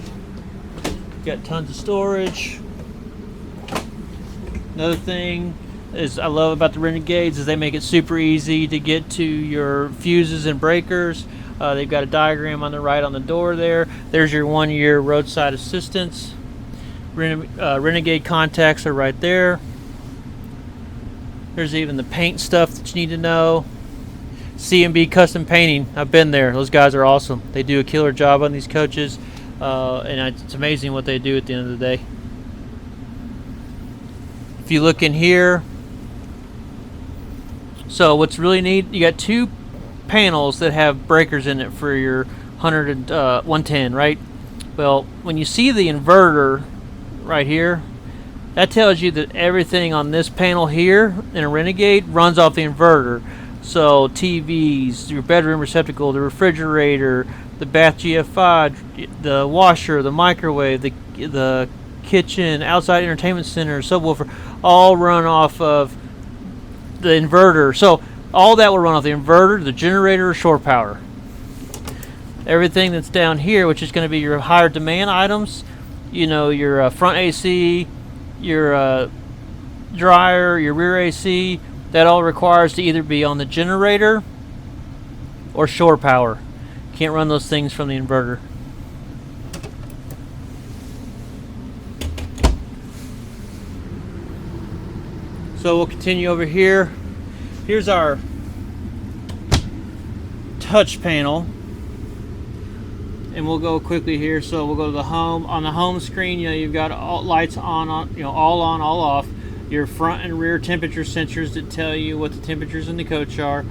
Got tons of storage. Another thing is I love about the Renegades is they make it super easy to get to your fuses and breakers. They've got a diagram on the right on the door there. There's your 1-year roadside assistance. Renegade contacts are right there. There's even the paint stuff that you need to know. C&B Custom Painting, I've been there. Those guys are awesome. They do a killer job on these coaches, and it's amazing what they do at the end of the day. If you look in here, so what's really neat, you got 2 panels that have breakers in it for your 100 and 110, right? Well, when you see the inverter right here, that tells you that everything on this panel here in a Renegade runs off the inverter. So TVs, your bedroom receptacle, the refrigerator, the bath GFI, the washer, the microwave, the kitchen, outside entertainment center, subwoofer, all run off of the inverter. So all that will run off the inverter, the generator, or shore power. Everything that's down here, which is going to be your higher demand items, you know, your front AC, your dryer, your rear AC, that all requires to either be on the generator or shore power. Can't run those things from the inverter. So we'll continue over here. Here's our touch panel, and we'll go quickly here. So we'll go to the home. On the home screen, you know, you've got all lights on, you know, all on, all off. Your front and rear temperature sensors that tell you what the temperatures in the coach are.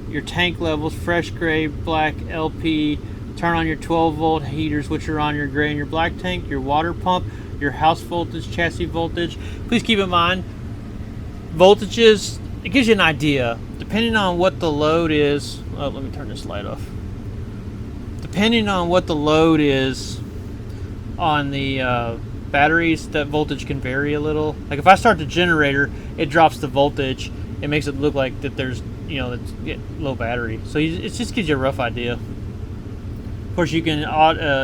Your tank levels, fresh gray, black, LP. Turn on your 12-volt heaters, which are on your gray and your black tank. Your water pump, your house voltage, chassis voltage. Please keep in mind, voltages, it gives you an idea. Depending on what the load is, oh, let me turn this light off. Depending on what the load is on the batteries, that voltage can vary a little. Like if I start the generator, it drops the voltage. it makes it look like that there's, you know, it's low battery. So it just gives you a rough idea. Of course, you can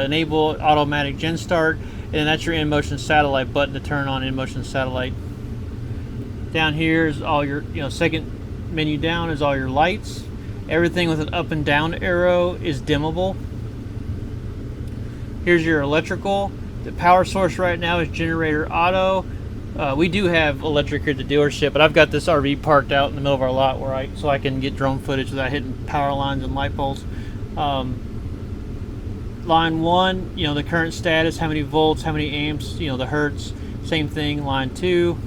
enable automatic gen start, and that's your in-motion satellite button to turn on in-motion satellite. Down here is all your, you know, second menu down is all your lights. Everything with an up and down arrow is dimmable. Here's your electrical. The power source right now is generator auto. We do have electric here at the dealership, but I've got this RV parked out in the middle of our lot so I can get drone footage without hitting power lines and light poles. Line 1, you know, the current status, how many volts, how many amps, you know, the hertz. Same thing, line 2.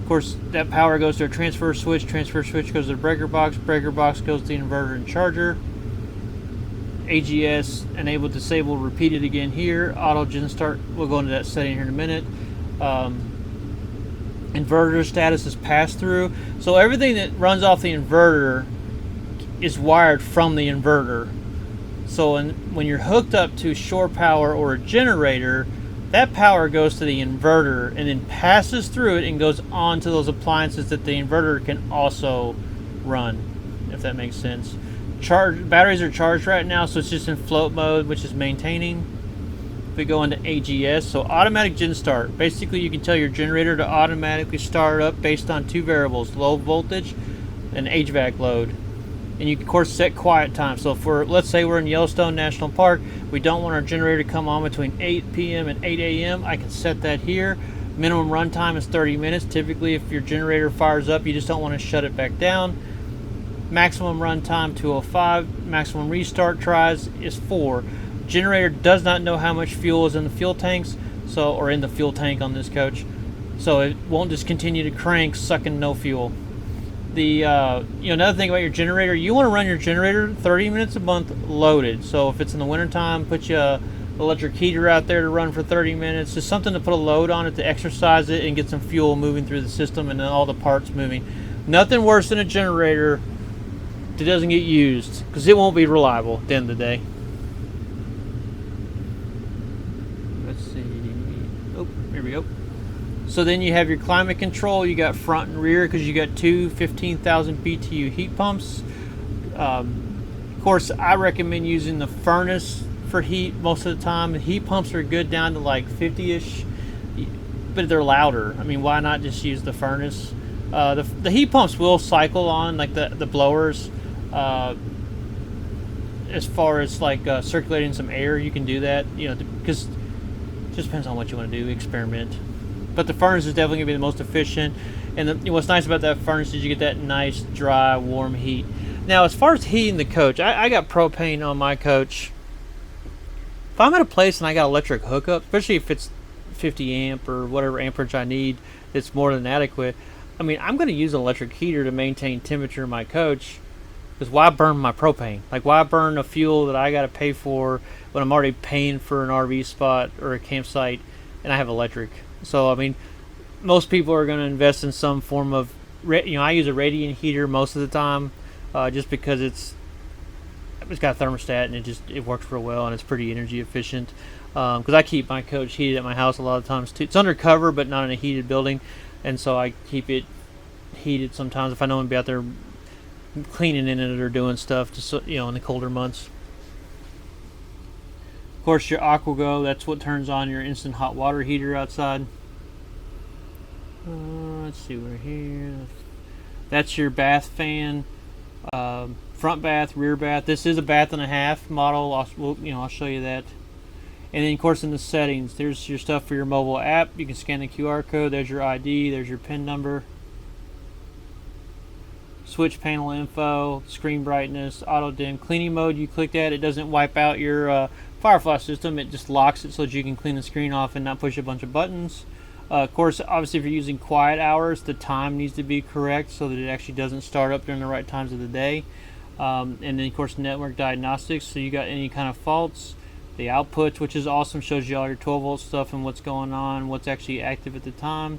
Of course, that power goes to a transfer switch goes to the breaker box goes to the inverter and charger. AGS enable, disable, repeat it again here. Auto gen start, we'll go into that setting here in a minute. Inverter status is pass through. So everything that runs off the inverter is wired from the inverter. So when you're hooked up to shore power or a generator, that power goes to the inverter and then passes through it and goes on to those appliances that the inverter can also run, if that makes sense. Batteries are charged right now, so it's just in float mode, which is maintaining. If we go into AGS, so automatic gen start. Basically, you can tell your generator to automatically start up based on 2 variables, low voltage and HVAC load. And you can, of course, set quiet time. So let's say we're in Yellowstone National Park, we don't want our generator to come on between 8 p.m. and 8 a.m. I can set that here. Minimum runtime is 30 minutes. Typically, if your generator fires up, you just don't want to shut it back down. Maximum runtime 205. Maximum restart tries is 4. Generator does not know how much fuel is in the fuel tanks, or in the fuel tank on this coach, so it won't just continue to crank, sucking no fuel. Another thing about your generator, you want to run your generator 30 minutes a month loaded. So if it's in the wintertime, put you an electric heater out there to run for 30 minutes. Just something to put a load on it to exercise it and get some fuel moving through the system and then all the parts moving. Nothing worse than a generator that doesn't get used, because it won't be reliable at the end of the day. Let's see. Oh, here we go. So then you have your climate control. You got front and rear because you got 2 15,000 BTU heat pumps. Of course, I recommend using the furnace for heat most of the time. The heat pumps are good down to like 50-ish, but they're louder. I mean, why not just use the furnace? The heat pumps will cycle on, like the blowers. As far as like circulating some air, you can do that, you know, because it just depends on what you want to do, experiment. But the furnace is definitely going to be the most efficient. And what's nice about that furnace is you get that nice, dry, warm heat. Now, as far as heating the coach, I got propane on my coach. If I'm at a place and I got electric hookup, especially if it's 50 amp or whatever amperage I need, that's more than adequate. I mean, I'm going to use an electric heater to maintain temperature in my coach. Because why burn my propane? Like, why burn a fuel that I got to pay for when I'm already paying for an RV spot or a campsite and I have electric? So, I mean, most people are going to invest in some form of, I use a radiant heater most of the time, just because it's got a thermostat and it works real well and it's pretty energy efficient. Because I keep my coach heated at my house a lot of times too. It's undercover, but not in a heated building, and so I keep it heated sometimes if I know I'm be out there cleaning in it or doing stuff, just in the colder months. Of course, your AquaGo, that's what turns on your instant hot water heater outside. Let's see, we're here. That's your bath fan, front bath, rear bath. This is a bath and a half model. I'll show you that. And then, of course, in the settings, there's your stuff for your mobile app. You can scan the QR code. There's your ID. There's your PIN number. Switch panel info, screen brightness, auto dim, cleaning mode. You click that, it doesn't wipe out your Firefly system. It just locks it so that you can clean the screen off and not push a bunch of buttons. Of course, obviously, if you're using quiet hours, the time needs to be correct so that it actually doesn't start up during the right times of the day. And then, of course, network diagnostics. So you got any kind of faults. The outputs, which is awesome, shows you all your 12-volt stuff and what's going on, what's actually active at the time.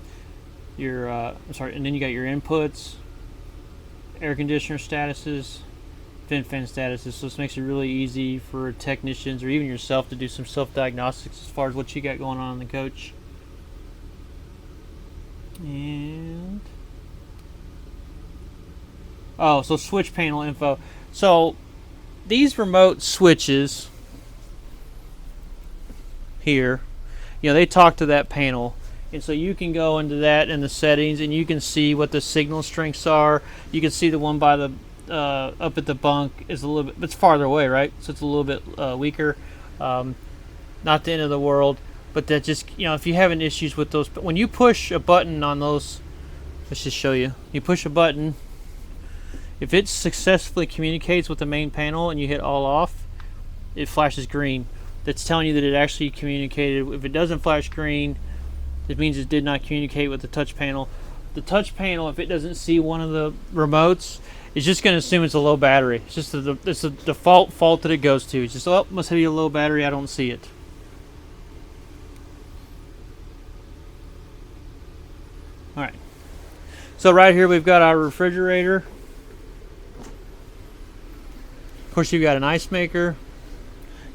And then you got your inputs, air conditioner statuses, vent fan statuses. So this makes it really easy for technicians or even yourself to do some self-diagnostics as far as what you got going on in the coach. And Oh, so switch panel info. So these remote switches here, you know, they talk to that panel. And so you can go into that in the settings and you can see what the signal strengths are. You can see the one by the up at the bunk is a little bit, it's farther away, right? So it's a little bit weaker. Not the end of the world, but that just, you know, if you're having issues with those, when you push a button on those, let's just show you. You push a button, if it successfully communicates with the main panel and you hit all off, it flashes green. That's telling you that it actually communicated. If it doesn't flash green, it means it did not communicate with the touch panel. The touch panel, if it doesn't see one of the remotes, it's just going to assume it's a low battery. It's just it's a default fault that it goes to. It's just, oh, must have a low battery, I don't see it. Alright. So right here we've got our refrigerator. Of course you've got an ice maker.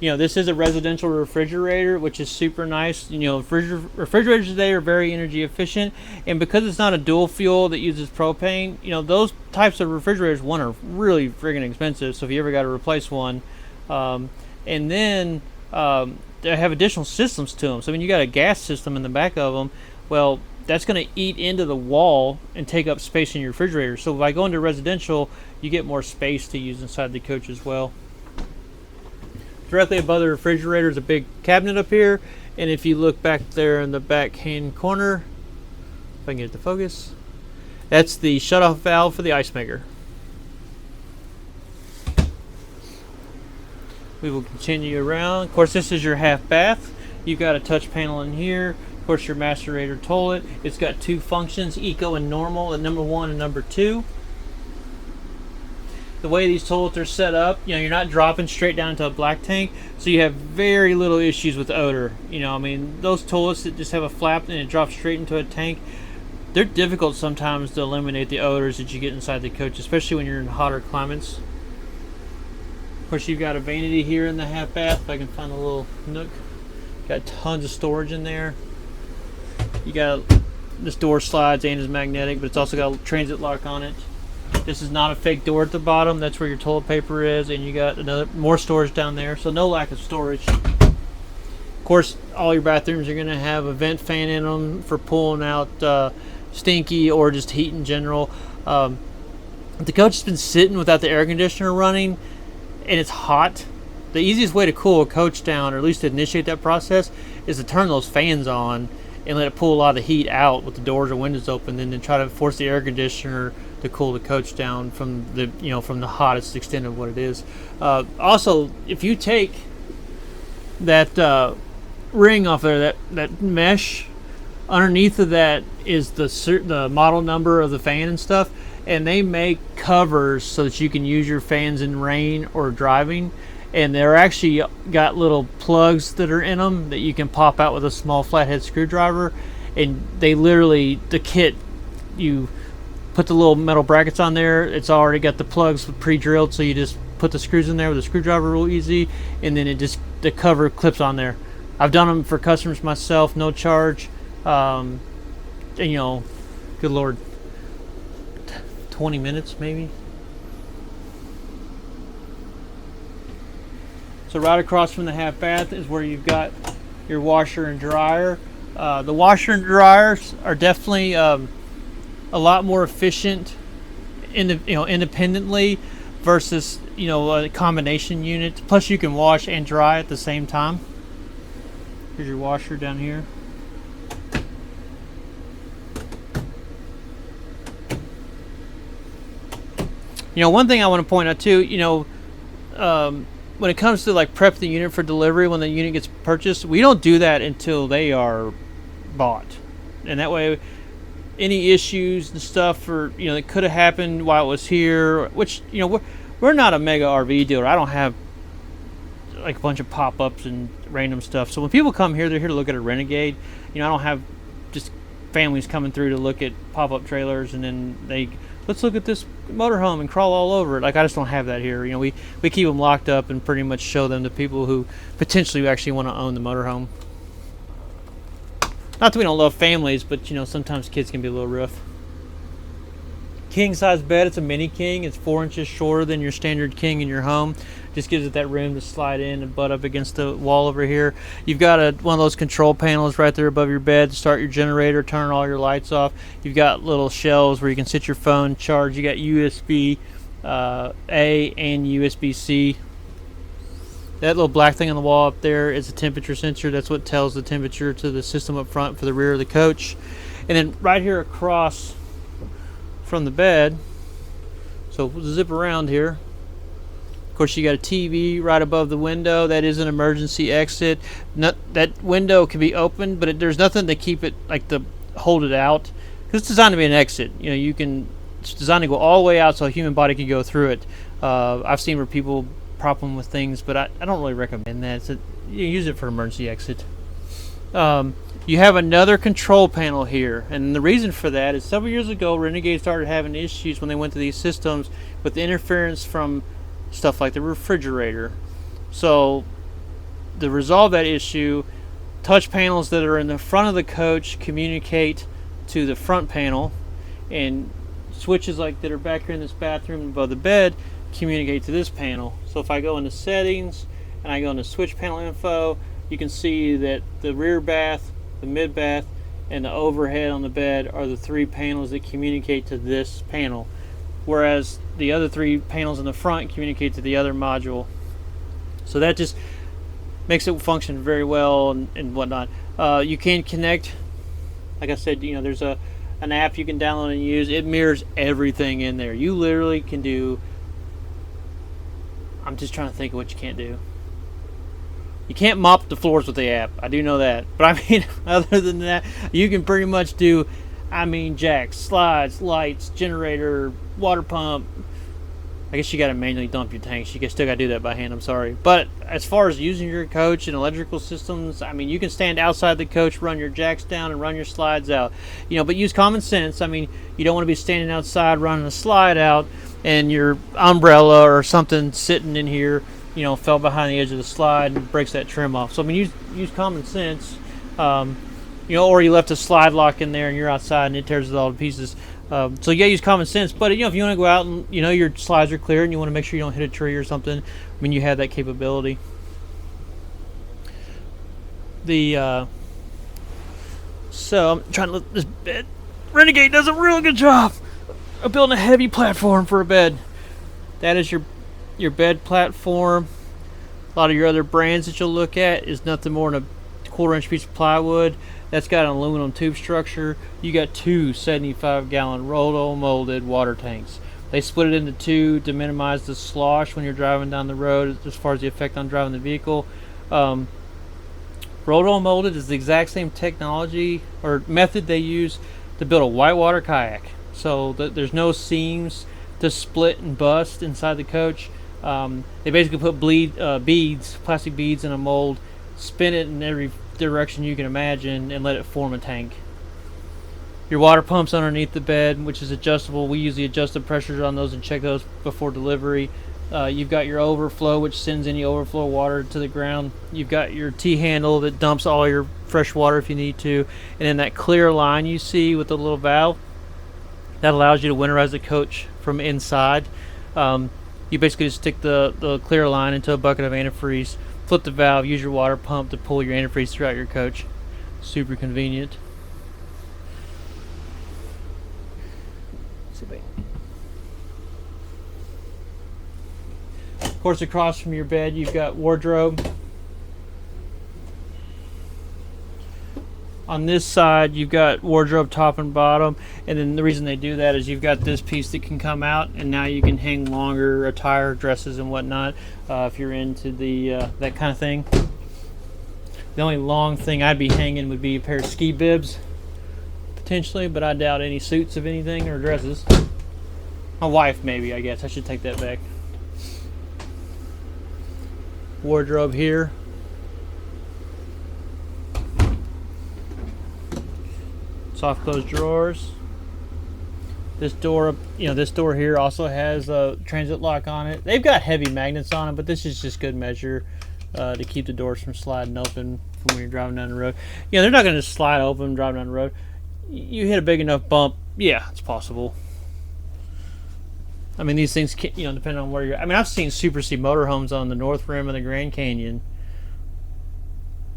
You know, this is a residential refrigerator, which is super nice. You know, refrigerators today are very energy efficient, and because it's not a dual fuel that uses propane, you know, those types of refrigerators, one, are really friggin' expensive. So if you ever got to replace one, and then they have additional systems to them. So when you got a gas system in the back of them, well, that's going to eat into the wall and take up space in your refrigerator. So by going to residential, you get more space to use inside the coach as well. Directly above the refrigerator is a big cabinet up here, and if you look back there in the back hand corner, if I can get it to focus, that's the shutoff valve for the ice maker. We will continue around. Of course, this is your half bath. You've got a touch panel in here. Of course, your macerator toilet. It's got two functions, eco and normal, at number 1 and number 2. The way these toilets are set up, you know, you're not dropping straight down into a black tank, so you have very little issues with odor. You know, I mean, those toilets that just have a flap and it drops straight into a tank, they're difficult sometimes to eliminate the odors that you get inside the coach, especially when you're in hotter climates. Of course, you've got a vanity here in the half bath, if I can find a little nook. Got tons of storage in there. You got, this door slides and is magnetic, but it's also got a transit lock on it. This is not a fake door at the bottom. That's where your toilet paper is, and you got more storage down there, so no lack of storage. Of course, all your bathrooms are going to have a vent fan in them for pulling out stinky or just heat in general. The coach has been sitting without the air conditioner running, and it's hot. The easiest way to cool a coach down, or at least to initiate that process, is to turn those fans on and let it pull a lot of the heat out with the doors or windows open, then try to force the air conditioner to cool the coach down from the, you know, from the hottest extent of what it is. Also, if you take that ring off there, that mesh, underneath of that is the model number of the fan and stuff, and they make covers so that you can use your fans in rain or driving. And they're actually got little plugs that are in them that you can pop out with a small flathead screwdriver. And they literally, the kit, you put the little metal brackets on there. It's already got the plugs pre-drilled, so you just put the screws in there with a screwdriver real easy, and then the cover clips on there. I've done them for customers myself, no charge. And you know, good Lord, 20 minutes maybe. So right across from the half bath is where you've got your washer and dryer. The washer and dryers are definitely a lot more efficient independently versus, you know, a combination unit. Plus you can wash and dry at the same time. Here's your washer down here. You know, one thing I want to point out too, you know, when it comes to like prep the unit for delivery, when the unit gets purchased, we don't do that until they are bought. And that way, any issues and stuff, or, you know, that could have happened while it was here, which, you know, we're not a mega RV dealer. I don't have like a bunch of pop-ups and random stuff. So when people come here, they're here to look at a Renegade. You know, I don't have just families coming through to look at pop-up trailers and then let's look at this motorhome and crawl all over it. Like, I just don't have that here. You know, we keep them locked up and pretty much show them to people who potentially actually want to own the motorhome. Not that we don't love families, but, you know, sometimes kids can be a little rough. king size bed. It's a mini king. It's 4 inches shorter than your standard king in your home. Just gives it that room to slide in and butt up against the wall over here. You've got one of those control panels right there above your bed to start your generator, turn all your lights off. You've got little shelves where you can sit your phone, charge. You got USB A and USB-C. That little black thing on the wall up there is a temperature sensor. That's what tells the temperature to the system up front for the rear of the coach. And then right here across from the bed, so we'll zip around here. Of course, you got a TV right above the window. That is an emergency exit. That window can be opened, but there's nothing to keep it, like, to hold it out, because it's designed to be an exit. You know, it's designed to go all the way out so a human body can go through it. I've seen where people prop them with things, but I don't really recommend that. You use it for emergency exit. You have another control panel here, and the reason for that is several years ago, Renegade started having issues when they went to these systems with the interference from stuff like the refrigerator. So to resolve that issue, touch panels that are in the front of the coach communicate to the front panel, and switches like that are back here in this bathroom above the bed communicate to this panel. So if I go into settings and I go into switch panel info, you can see that the rear bath, the mid bath, and the overhead on the bed are the 3 panels that communicate to this panel, whereas the other 3 panels in the front communicate to the other module. So that just makes it function very well and whatnot. You can connect, like I said, you know, there's an app you can download and use. It mirrors everything in there. You literally can do, I'm just trying to think of what you can't do. You can't mop the floors with the app. I do know that. But I mean, other than that, you can pretty much do, I mean, jacks, slides, lights, generator, water pump. I guess you got to manually dump your tanks. You still got to do that by hand. I'm sorry. But as far as using your coach and electrical systems, I mean, you can stand outside the coach, run your jacks down, and run your slides out. You know, but use common sense. I mean, you don't want to be standing outside running a slide out and your umbrella or something sitting in here, you know, fell behind the edge of the slide and breaks that trim off. So I mean, use common sense. You know, or you left a slide lock in there and you're outside and it tears it all to pieces. So yeah, use common sense. But you know, if you want to go out and, you know, your slides are clear and you want to make sure you don't hit a tree or something, I mean, you have that capability. So I'm trying to lift this bed. Renegade does a real good job of building a heavy platform for a bed. That is your bed platform. A lot of your other brands that you'll look at is nothing more than a 1/4-inch piece of plywood. That's got an aluminum tube structure. You got 2 75-gallon roto-molded water tanks. They split it into 2 to minimize the slosh when you're driving down the road as far as the effect on driving the vehicle. Roto-molded is the exact same technology or method they use to build a whitewater kayak. So there's no seams to split and bust inside the coach. They basically put beads, plastic beads in a mold, spin it in every direction you can imagine, and let it form a tank. Your water pump's underneath the bed, which is adjustable. We usually adjust the pressures on those and check those before delivery. You've got your overflow, which sends any overflow water to the ground. You've got your T-handle that dumps all your fresh water if you need to. And then that clear line you see with the little valve, that allows you to winterize the coach from inside. You basically just stick the clear line into a bucket of antifreeze, flip the valve, use your water pump to pull your antifreeze throughout your coach. Super convenient. Of course, across from your bed, you've got wardrobe. On this side, you've got wardrobe top and bottom, and then the reason they do that is you've got this piece that can come out, and now you can hang longer attire, dresses, and whatnot if you're into the that kind of thing. The only long thing I'd be hanging would be a pair of ski bibs, potentially, but I doubt any suits of anything or dresses. My wife, maybe, I guess. I should take that back. Wardrobe here. Soft close drawers. This door, this door here also has a transit lock on it. They've got heavy magnets on it, but this is just good measure to keep the doors from sliding open from when you're driving down the road. They're not going to just slide open driving down the road. You hit a big enough bump, yeah, it's possible. I mean, these things, you know, depending on where you're. I mean, I've seen Super C motorhomes on the North Rim of the Grand Canyon.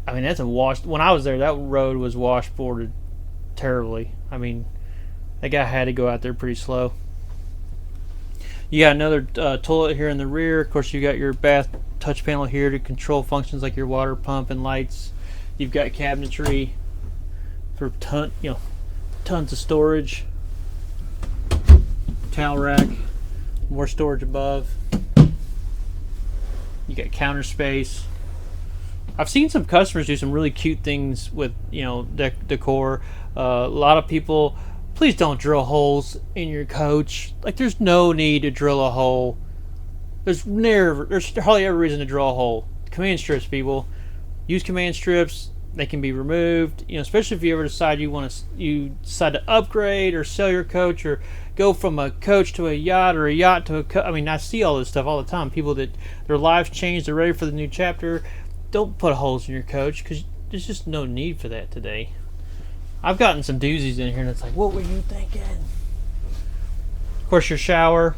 I mean, that's a wash. When I was there, that road was washboarded terribly. I mean, that guy had to go out there pretty slow. You got another toilet here in the rear. Of course, you got your bath touch panel here to control functions like your water pump and lights. You've got cabinetry for tons of storage. Towel rack, more storage above. You got counter space. I've seen some customers do some really cute things with, you know, decor. A lot of people, please don't drill holes in your coach. Like, there's no need to drill a hole. There's hardly ever reason to drill a hole. Command strips, people. Use command strips. They can be removed. You know, especially if you ever decide you decide to upgrade or sell your coach or go from a coach to a yacht or a yacht to a coach. I mean, I see all this stuff all the time. People that their lives changed, they're ready for the new chapter. Don't put holes in your coach because there's just no need for that today. I've gotten some doozies in here and it's like, what were you thinking? Of course, your shower.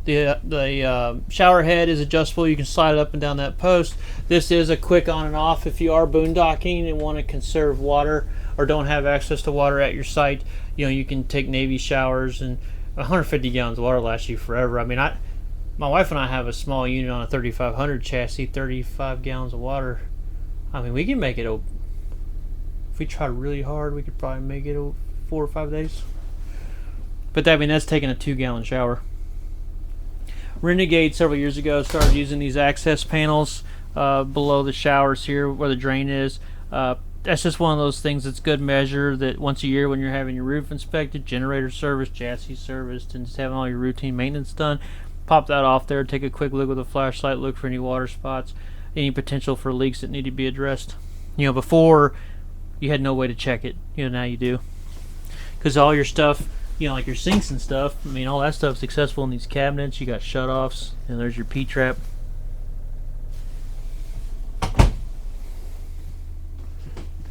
The shower head is adjustable. You can slide it up and down that post. This is a quick on and off if you are boondocking and want to conserve water or don't have access to water at your site. You know, you can take Navy showers, and 150 gallons of water lasts you forever. I mean, my wife and I have a small unit on a 3500 chassis, 35 gallons of water. I mean, we can make it, if we try really hard, we could probably make it 4 or 5 days. But I mean, that's taking a 2-gallon shower. Renegade several years ago started using these access panels below the showers here where the drain is. That's just one of those things that's good measure that once a year when you're having your roof inspected, generator service, chassis serviced, and just having all your routine maintenance done, pop that off there, take a quick look with a flashlight, look for any water spots, any potential for leaks that need to be addressed. You know, before you had no way to check it. You know, now you do. Because all your stuff, you know, like your sinks and stuff, I mean, all that stuff's accessible in these cabinets. You got shutoffs, and there's your P-trap.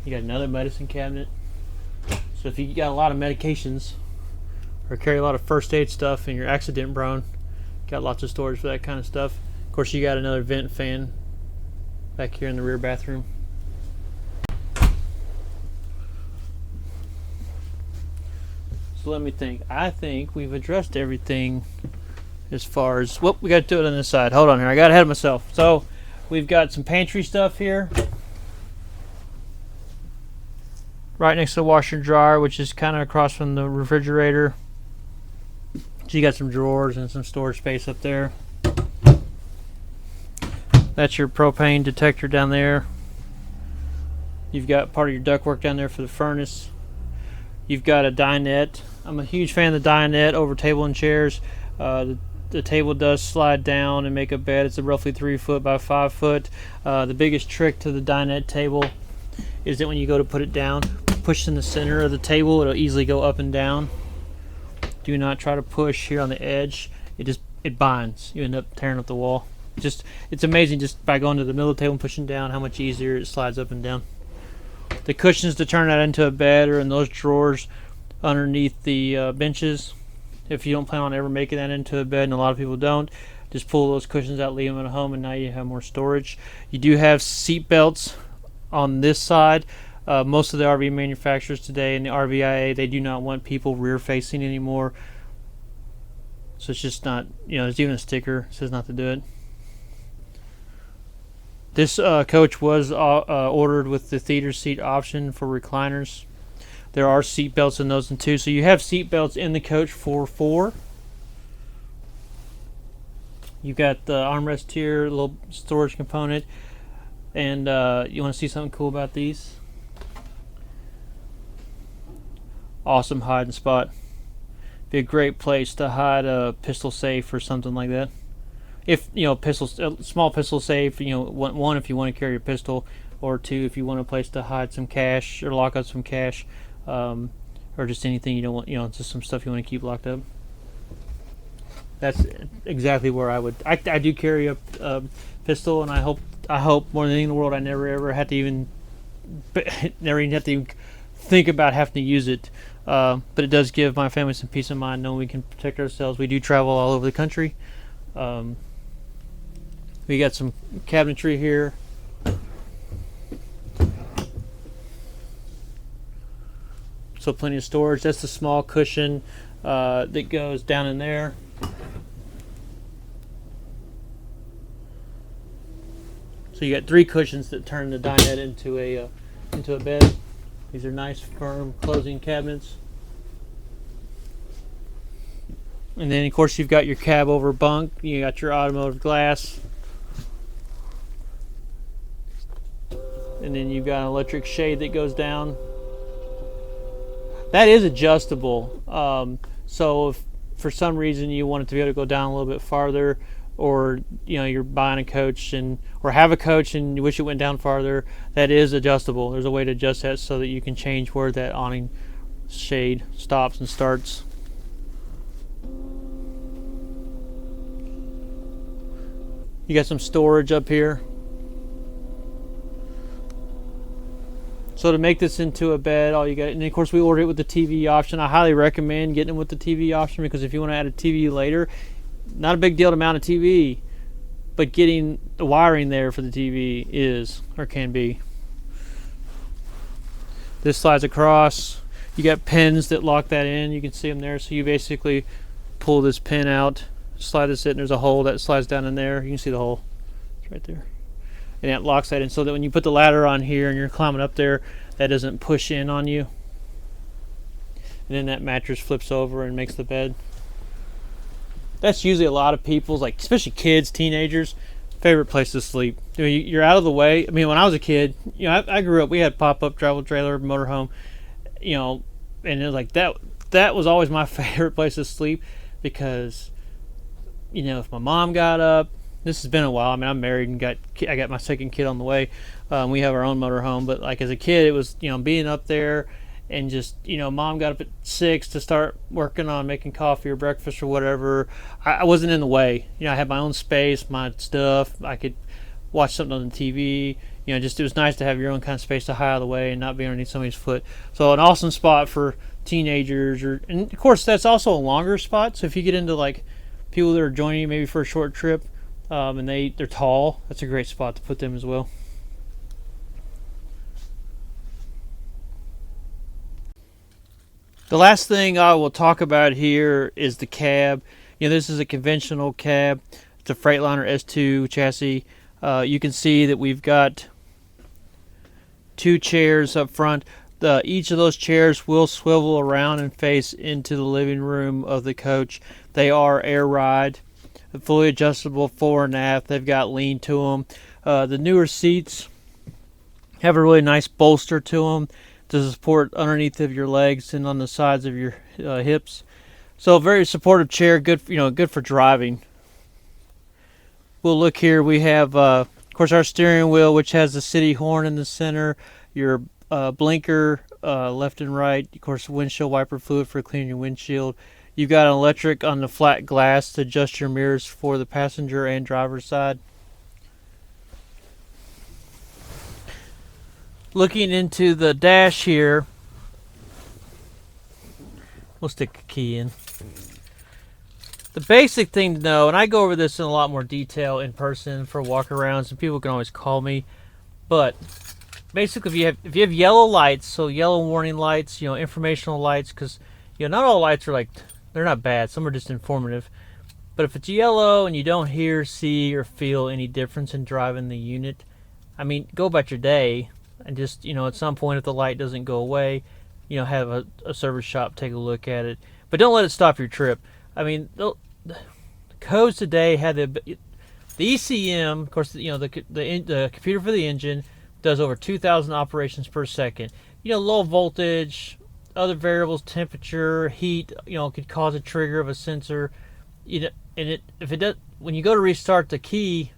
You got another medicine cabinet. So if you got a lot of medications or carry a lot of first aid stuff and you're accident prone, got lots of storage for that kind of stuff. Of course, you got another vent fan back here in the rear bathroom. So let me think. I think we've addressed everything as far as what we got to do it on this side. Hold on here. I got ahead of myself. So we've got some pantry stuff here. Right next to the washer and dryer, which is kind of across from the refrigerator. So you got some drawers and some storage space up there. That's your propane detector down there. You've got part of your ductwork down there for the furnace. You've got a dinette. I'm a huge fan of the dinette over table and chairs. The table does slide down and make a bed. It's a roughly 3 foot by 5 foot. The biggest trick to the dinette table is that when you go to put it down, push in the center of the table, it'll easily go up and down. Do not try to push here on the edge. It binds. You end up tearing up the wall. It's amazing just by going to the middle of the table and pushing down how much easier it slides up and down. The cushions to turn that into a bed are in those drawers underneath the benches. If you don't plan on ever making that into a bed, and a lot of people don't, just pull those cushions out, leave them at home, and now you have more storage. You do have seat belts on this side. Most of the RV manufacturers today and the RVIA, they do not want people rear facing anymore. So it's just not, you know, there's even a sticker that says not to do it. This coach was ordered with the theater seat option for recliners. There are seat belts in those too. So you have seat belts in the coach for 4. You've got the armrest here, a little storage component. And you want to see something cool about these? Awesome hiding spot. Be a great place to hide a pistol safe or something like that. If you know, small pistol safe. You know, one if you want to carry a pistol, or 2 if you want a place to hide some cash or lock up some cash, or just anything you don't want. You know, just some stuff you want to keep locked up. That's exactly where I would. I do carry a pistol, and I hope more than anything in the world I never ever have to even think about having to use it. But it does give my family some peace of mind knowing we can protect ourselves. We do travel all over the country. We got some cabinetry here. So plenty of storage. That's the small cushion that goes down in there. So you got 3 cushions that turn the dinette into a bed. These are nice, firm closing cabinets. And then, of course, you've got your Cabover bunk. You got your automotive glass. And then you've got an electric shade that goes down. That is adjustable. So if for some reason you want it to be able to go down a little bit farther, or you're buying a coach or have a coach and you wish it went down farther, that is adjustable. There's a way to adjust that so that you can change where that awning shade stops and starts. You got some storage up here. So to make this into a bed, all you got, and of course we ordered it with the TV option. I highly recommend getting it with the TV option, because if you want to add a TV later, not a big deal to mount a TV, but getting the wiring there for the TV is, or can be. This slides across. You got pins that lock that in. You can see them there. So you basically pull this pin out, slide this in, and there's a hole that slides down in there. You can see the hole. It's right there. And that locks that in so that when you put the ladder on here and you're climbing up there, that doesn't push in on you. And then that mattress flips over and makes the bed. That's usually a lot of people's, like especially kids, teenagers, favorite place to sleep. I mean, you're out of the way. I mean, when I was a kid, I grew up, we had pop-up travel trailer, motorhome, and it was like that was always my favorite place to sleep, because if my mom got up, this has been a while. I mean, I'm married and I got my second kid on the way. We have our own motorhome, but like as a kid, it was being up there and just mom got up at 6 to start working on making coffee or breakfast or whatever. I wasn't in the way. I had my own space, my stuff. I could watch something on the TV. Just it was nice to have your own kind of space to hide out of the way and not be underneath somebody's foot. So an awesome spot for teenagers, and of course that's also a longer spot. So if you get into like people that are joining you maybe for a short trip, and they're tall, that's a great spot to put them as well. The last thing I will talk about here is the cab. This is a conventional cab. It's a Freightliner S2 chassis. You can see that we've got 2 chairs up front. Each of those chairs will swivel around and face into the living room of the coach. They are air ride, fully adjustable fore and aft. They've got lean to them. The newer seats have a really nice bolster to them to support underneath of your legs and on the sides of your hips. So very supportive chair, good for driving. We'll look here. We have, of course, our steering wheel, which has the city horn in the center, your blinker left and right, of course, windshield wiper fluid for cleaning your windshield. You've got an electric on the flat glass to adjust your mirrors for the passenger and driver's side. Looking into the dash here, we'll stick a key in. The basic thing to know, and I go over this in a lot more detail in person for walk-arounds, and people can always call me, but basically if you have yellow lights, so yellow warning lights, informational lights, because not all lights are they're not bad, some are just informative. But if it's yellow and you don't hear, see, or feel any difference in driving the unit, go about your day, and just at some point if the light doesn't go away, have a service shop take a look at it. But don't let it stop your trip. The codes today had the ECM, of course, the computer for the engine does over 2,000 operations per second. Low voltage, other variables, temperature, heat, could cause a trigger of a sensor. If it does, when you go to restart the key,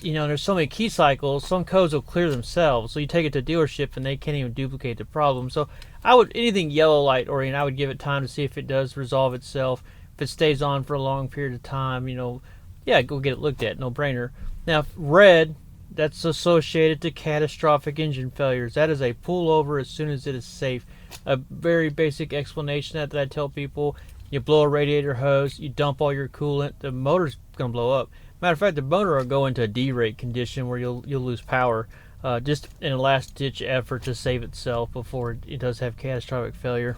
there's so many key cycles, some codes will clear themselves. So you take it to dealership and they can't even duplicate the problem. So anything yellow light oriented, I would give it time to see if it does resolve itself. If it stays on for a long period of time, go get it looked at, no brainer. Now red, That's associated to catastrophic engine failures. That is a pull over as soon as it is safe. A very basic explanation that I tell people: you blow a radiator hose, you dump all your coolant, the motor's gonna blow up. Matter of fact, the motor will go into a derate condition where you'll lose power, just in a last-ditch effort to save itself before it does have catastrophic failure.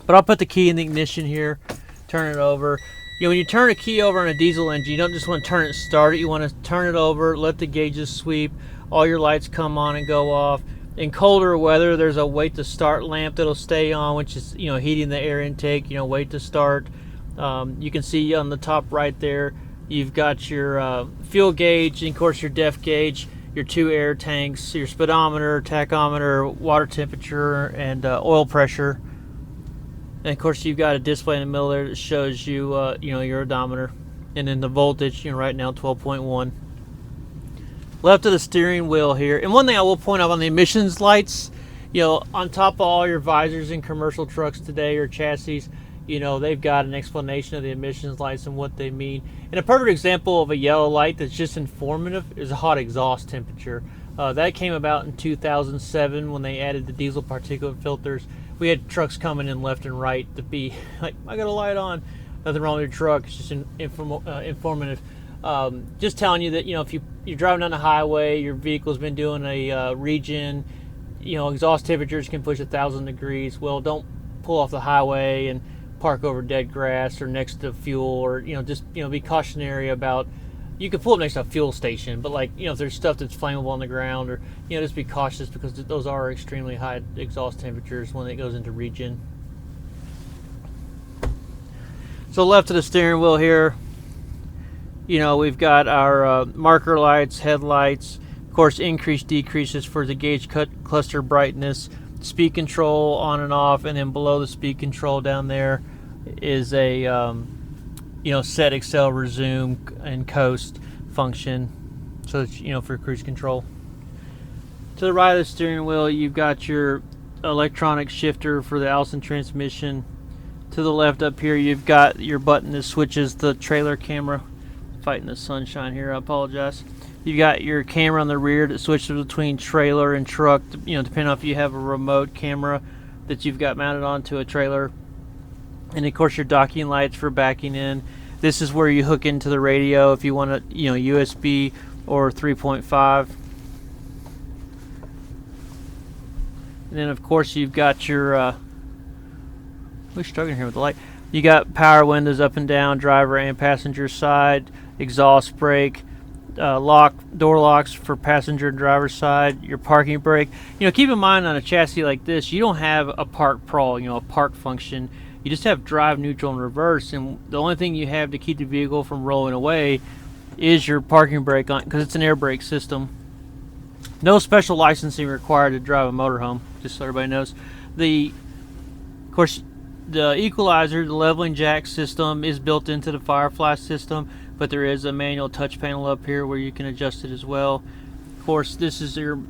But I'll put the key in the ignition here, turn it over. When you turn a key over on a diesel engine, you don't just want to turn it and start it. You want to turn it over, let the gauges sweep, all your lights come on and go off. In colder weather, there's a wait to start lamp that'll stay on, which is heating the air intake. Wait to start. You can see on the top right there, you've got your fuel gauge, and of course your depth gauge, your 2 air tanks, your speedometer, tachometer, water temperature, and oil pressure. And of course you've got a display in the middle there that shows you your odometer, and then the voltage, right now 12.1. Left of the steering wheel here. And one thing I will point out on the emissions lights, on top of all your visors in commercial trucks today or chassis, they've got an explanation of the emissions lights and what they mean. And a perfect example of a yellow light that's just informative is a hot exhaust temperature. That came about in 2007 when they added the diesel particulate filters. We had trucks coming in left and right to be like, I got a light on. Nothing wrong with your truck. It's just informative. Just telling you that, if you're driving down the highway, your vehicle's been doing a regen, exhaust temperatures can push 1,000 degrees. Well, don't pull off the highway and park over dead grass or next to fuel, or, just, be cautionary about. You can pull up next to a fuel station, but if there's stuff that's flammable on the ground, or, just be cautious, because those are extremely high exhaust temperatures when it goes into regen. So left of the steering wheel here, we've got our marker lights, headlights, of course increase decreases for the gauge cluster brightness, speed control on and off, and then below the speed control down there is a set, excel, resume, and coast function. So it's, for cruise control. To the right of the steering wheel, you've got your electronic shifter for the Allison transmission. To the left up here, you've got your button that switches the trailer camera. Fighting the sunshine here, I apologize. You've got your camera on the rear that switches between trailer and truck, depending on if you have a remote camera that you've got mounted onto a trailer. And of course your docking lights for backing in. This is where you hook into the radio if you want a USB or 3.5. And then of course you've got your we're struggling here with the light. You got power windows up and down, driver and passenger side, exhaust brake, door locks for passenger and driver side, your parking brake. Keep in mind, on a chassis like this, you don't have a park pro, a park function. You just have drive, neutral, and reverse, and the only thing you have to keep the vehicle from rolling away is your parking brake, on, because it's an air brake system. No special licensing required to drive a motorhome, just so everybody knows. Of course, the equalizer, the leveling jack system is built into the Firefly system, but there is a manual touch panel up here where you can adjust it as well. Of course, this is your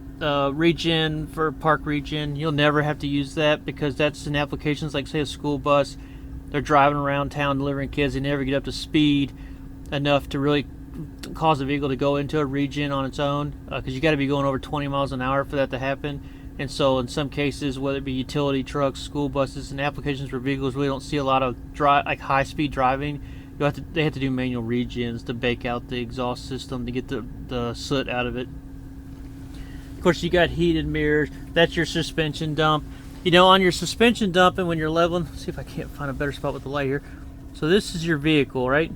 regen for park regen. You'll never have to use that, because that's in applications like, say, a school bus. They're driving around town delivering kids. They never get up to speed enough to really cause the vehicle to go into a regen on its own, because you got to be going over 20 miles an hour for that to happen. And so in some cases, whether it be utility trucks, school buses, and applications for vehicles we don't see a lot of high-speed driving, they have to do manual regens to bake out the exhaust system to get the soot out of it. Of course, you got heated mirrors. That's your suspension dump. On your suspension dump, and when you're leveling, let's see if I can't find a better spot with the light here. So this is your vehicle, right?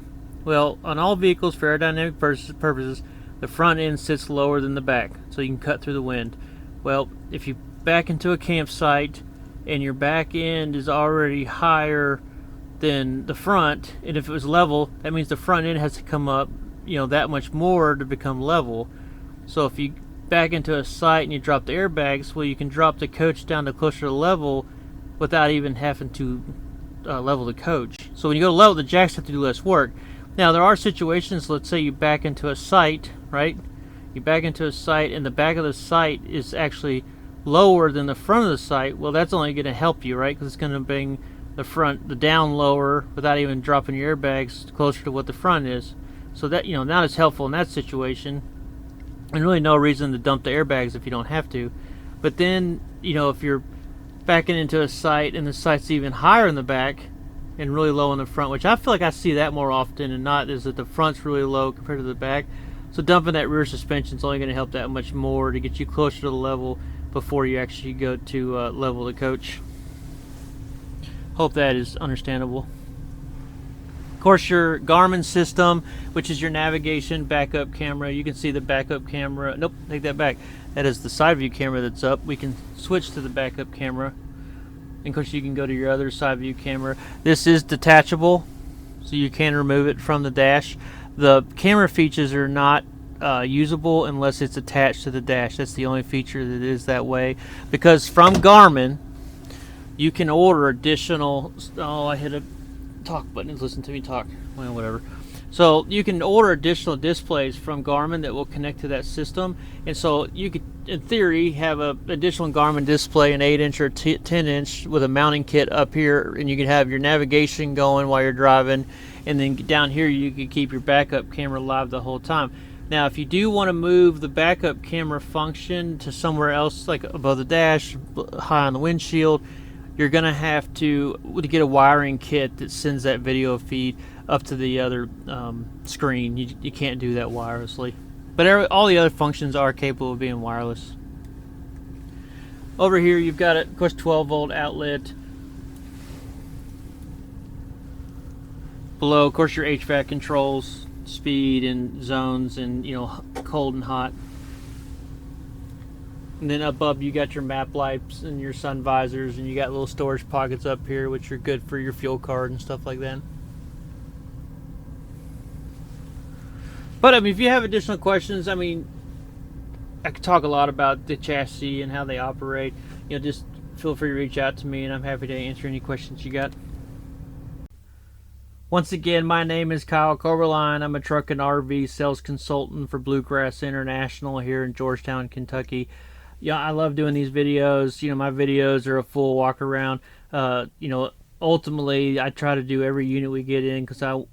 Well, on all vehicles, for aerodynamic purposes, the front end sits lower than the back, so you can cut through the wind. Well, if you back into a campsite and your back end is already higher than the front, and if it was level, that means the front end has to come up, that much more to become level. So if you back into a site and you drop the airbags, well, you can drop the coach down to closer to level without even having to level the coach. So when you go to level, the jacks have to do less work. Now, there are situations, let's say you back into a site, right? You back into a site and the back of the site is actually lower than the front of the site. Well, that's only going to help you, right? Because it's going to bring the down lower without even dropping your airbags closer to what the front is. So that, now it's helpful in that situation. and really no reason to dump the airbags if you don't have to. But then, you know, if you're backing into a site and the site's even higher in the back and really low in the front, which I feel like I see that more often than not, is that the front's really low compared to the back. So dumping that rear suspension is only going to help that much more to get you closer to the level before you actually go to level the coach. Hope that is understandable. Of course, your Garmin system, which is your navigation backup camera. You can see the backup camera. Nope, take that back. That is the side view camera that's up. We can switch to the backup camera. And of course, you can go to your other side view camera. This is detachable, so you can remove it from the dash. The camera features are not usable unless it's attached to the dash. That's the only feature that is that way. Because from Garmin, you can order additional... Oh, I hit a talk button. Listen to me talk. Well, whatever. So you can order additional displays from Garmin that will connect to that system. And so you could, in theory, have an additional Garmin display, an 8-inch or 10-inch with a mounting kit up here, and you could have your navigation going while you're driving. And then down here you could keep your backup camera live the whole time. Now, if you do want to move the backup camera function to somewhere else, like above the dash, high on the windshield, you're going to have to get a wiring kit that sends that video feed up to the other screen. You can't do that wirelessly. But all the other functions are capable of being wireless. Over here you've got, of course, 12-volt outlet. Below, of course, your HVAC controls, speed and zones, and, you know, cold and hot. And then above you got your map lights and your sun visors, and you got little storage pockets up here which are good for your fuel card and stuff like that. But I mean, if you have additional questions, I mean, I could talk a lot about the chassis and how they operate. You know, just feel free to reach out to me and I'm happy to answer any questions you got. Once again, my name is Kyle Coberline. I'm a truck and RV sales consultant for Bluegrass International here in Georgetown, Kentucky. Yeah, I love doing these videos. You know, my videos are a full walk around. You know, ultimately, I try to do every unit we get in because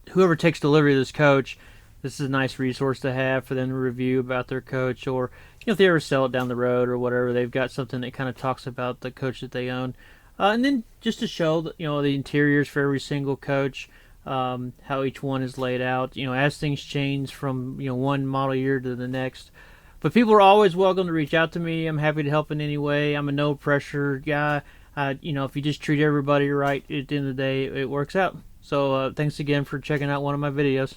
whoever takes delivery of this coach, this is a nice resource to have for them to review about their coach, or, you know, if they ever sell it down the road or whatever, they've got something that kind of talks about the coach that they own. And then just to show, you know, the interiors for every single coach, how each one is laid out, you know, as things change from, you know, one model year to the next. But people are always welcome to reach out to me. I'm happy to help in any way. I'm a no pressure guy. You know, if you just treat everybody right, at the end of the day, it works out. So thanks again for checking out one of my videos.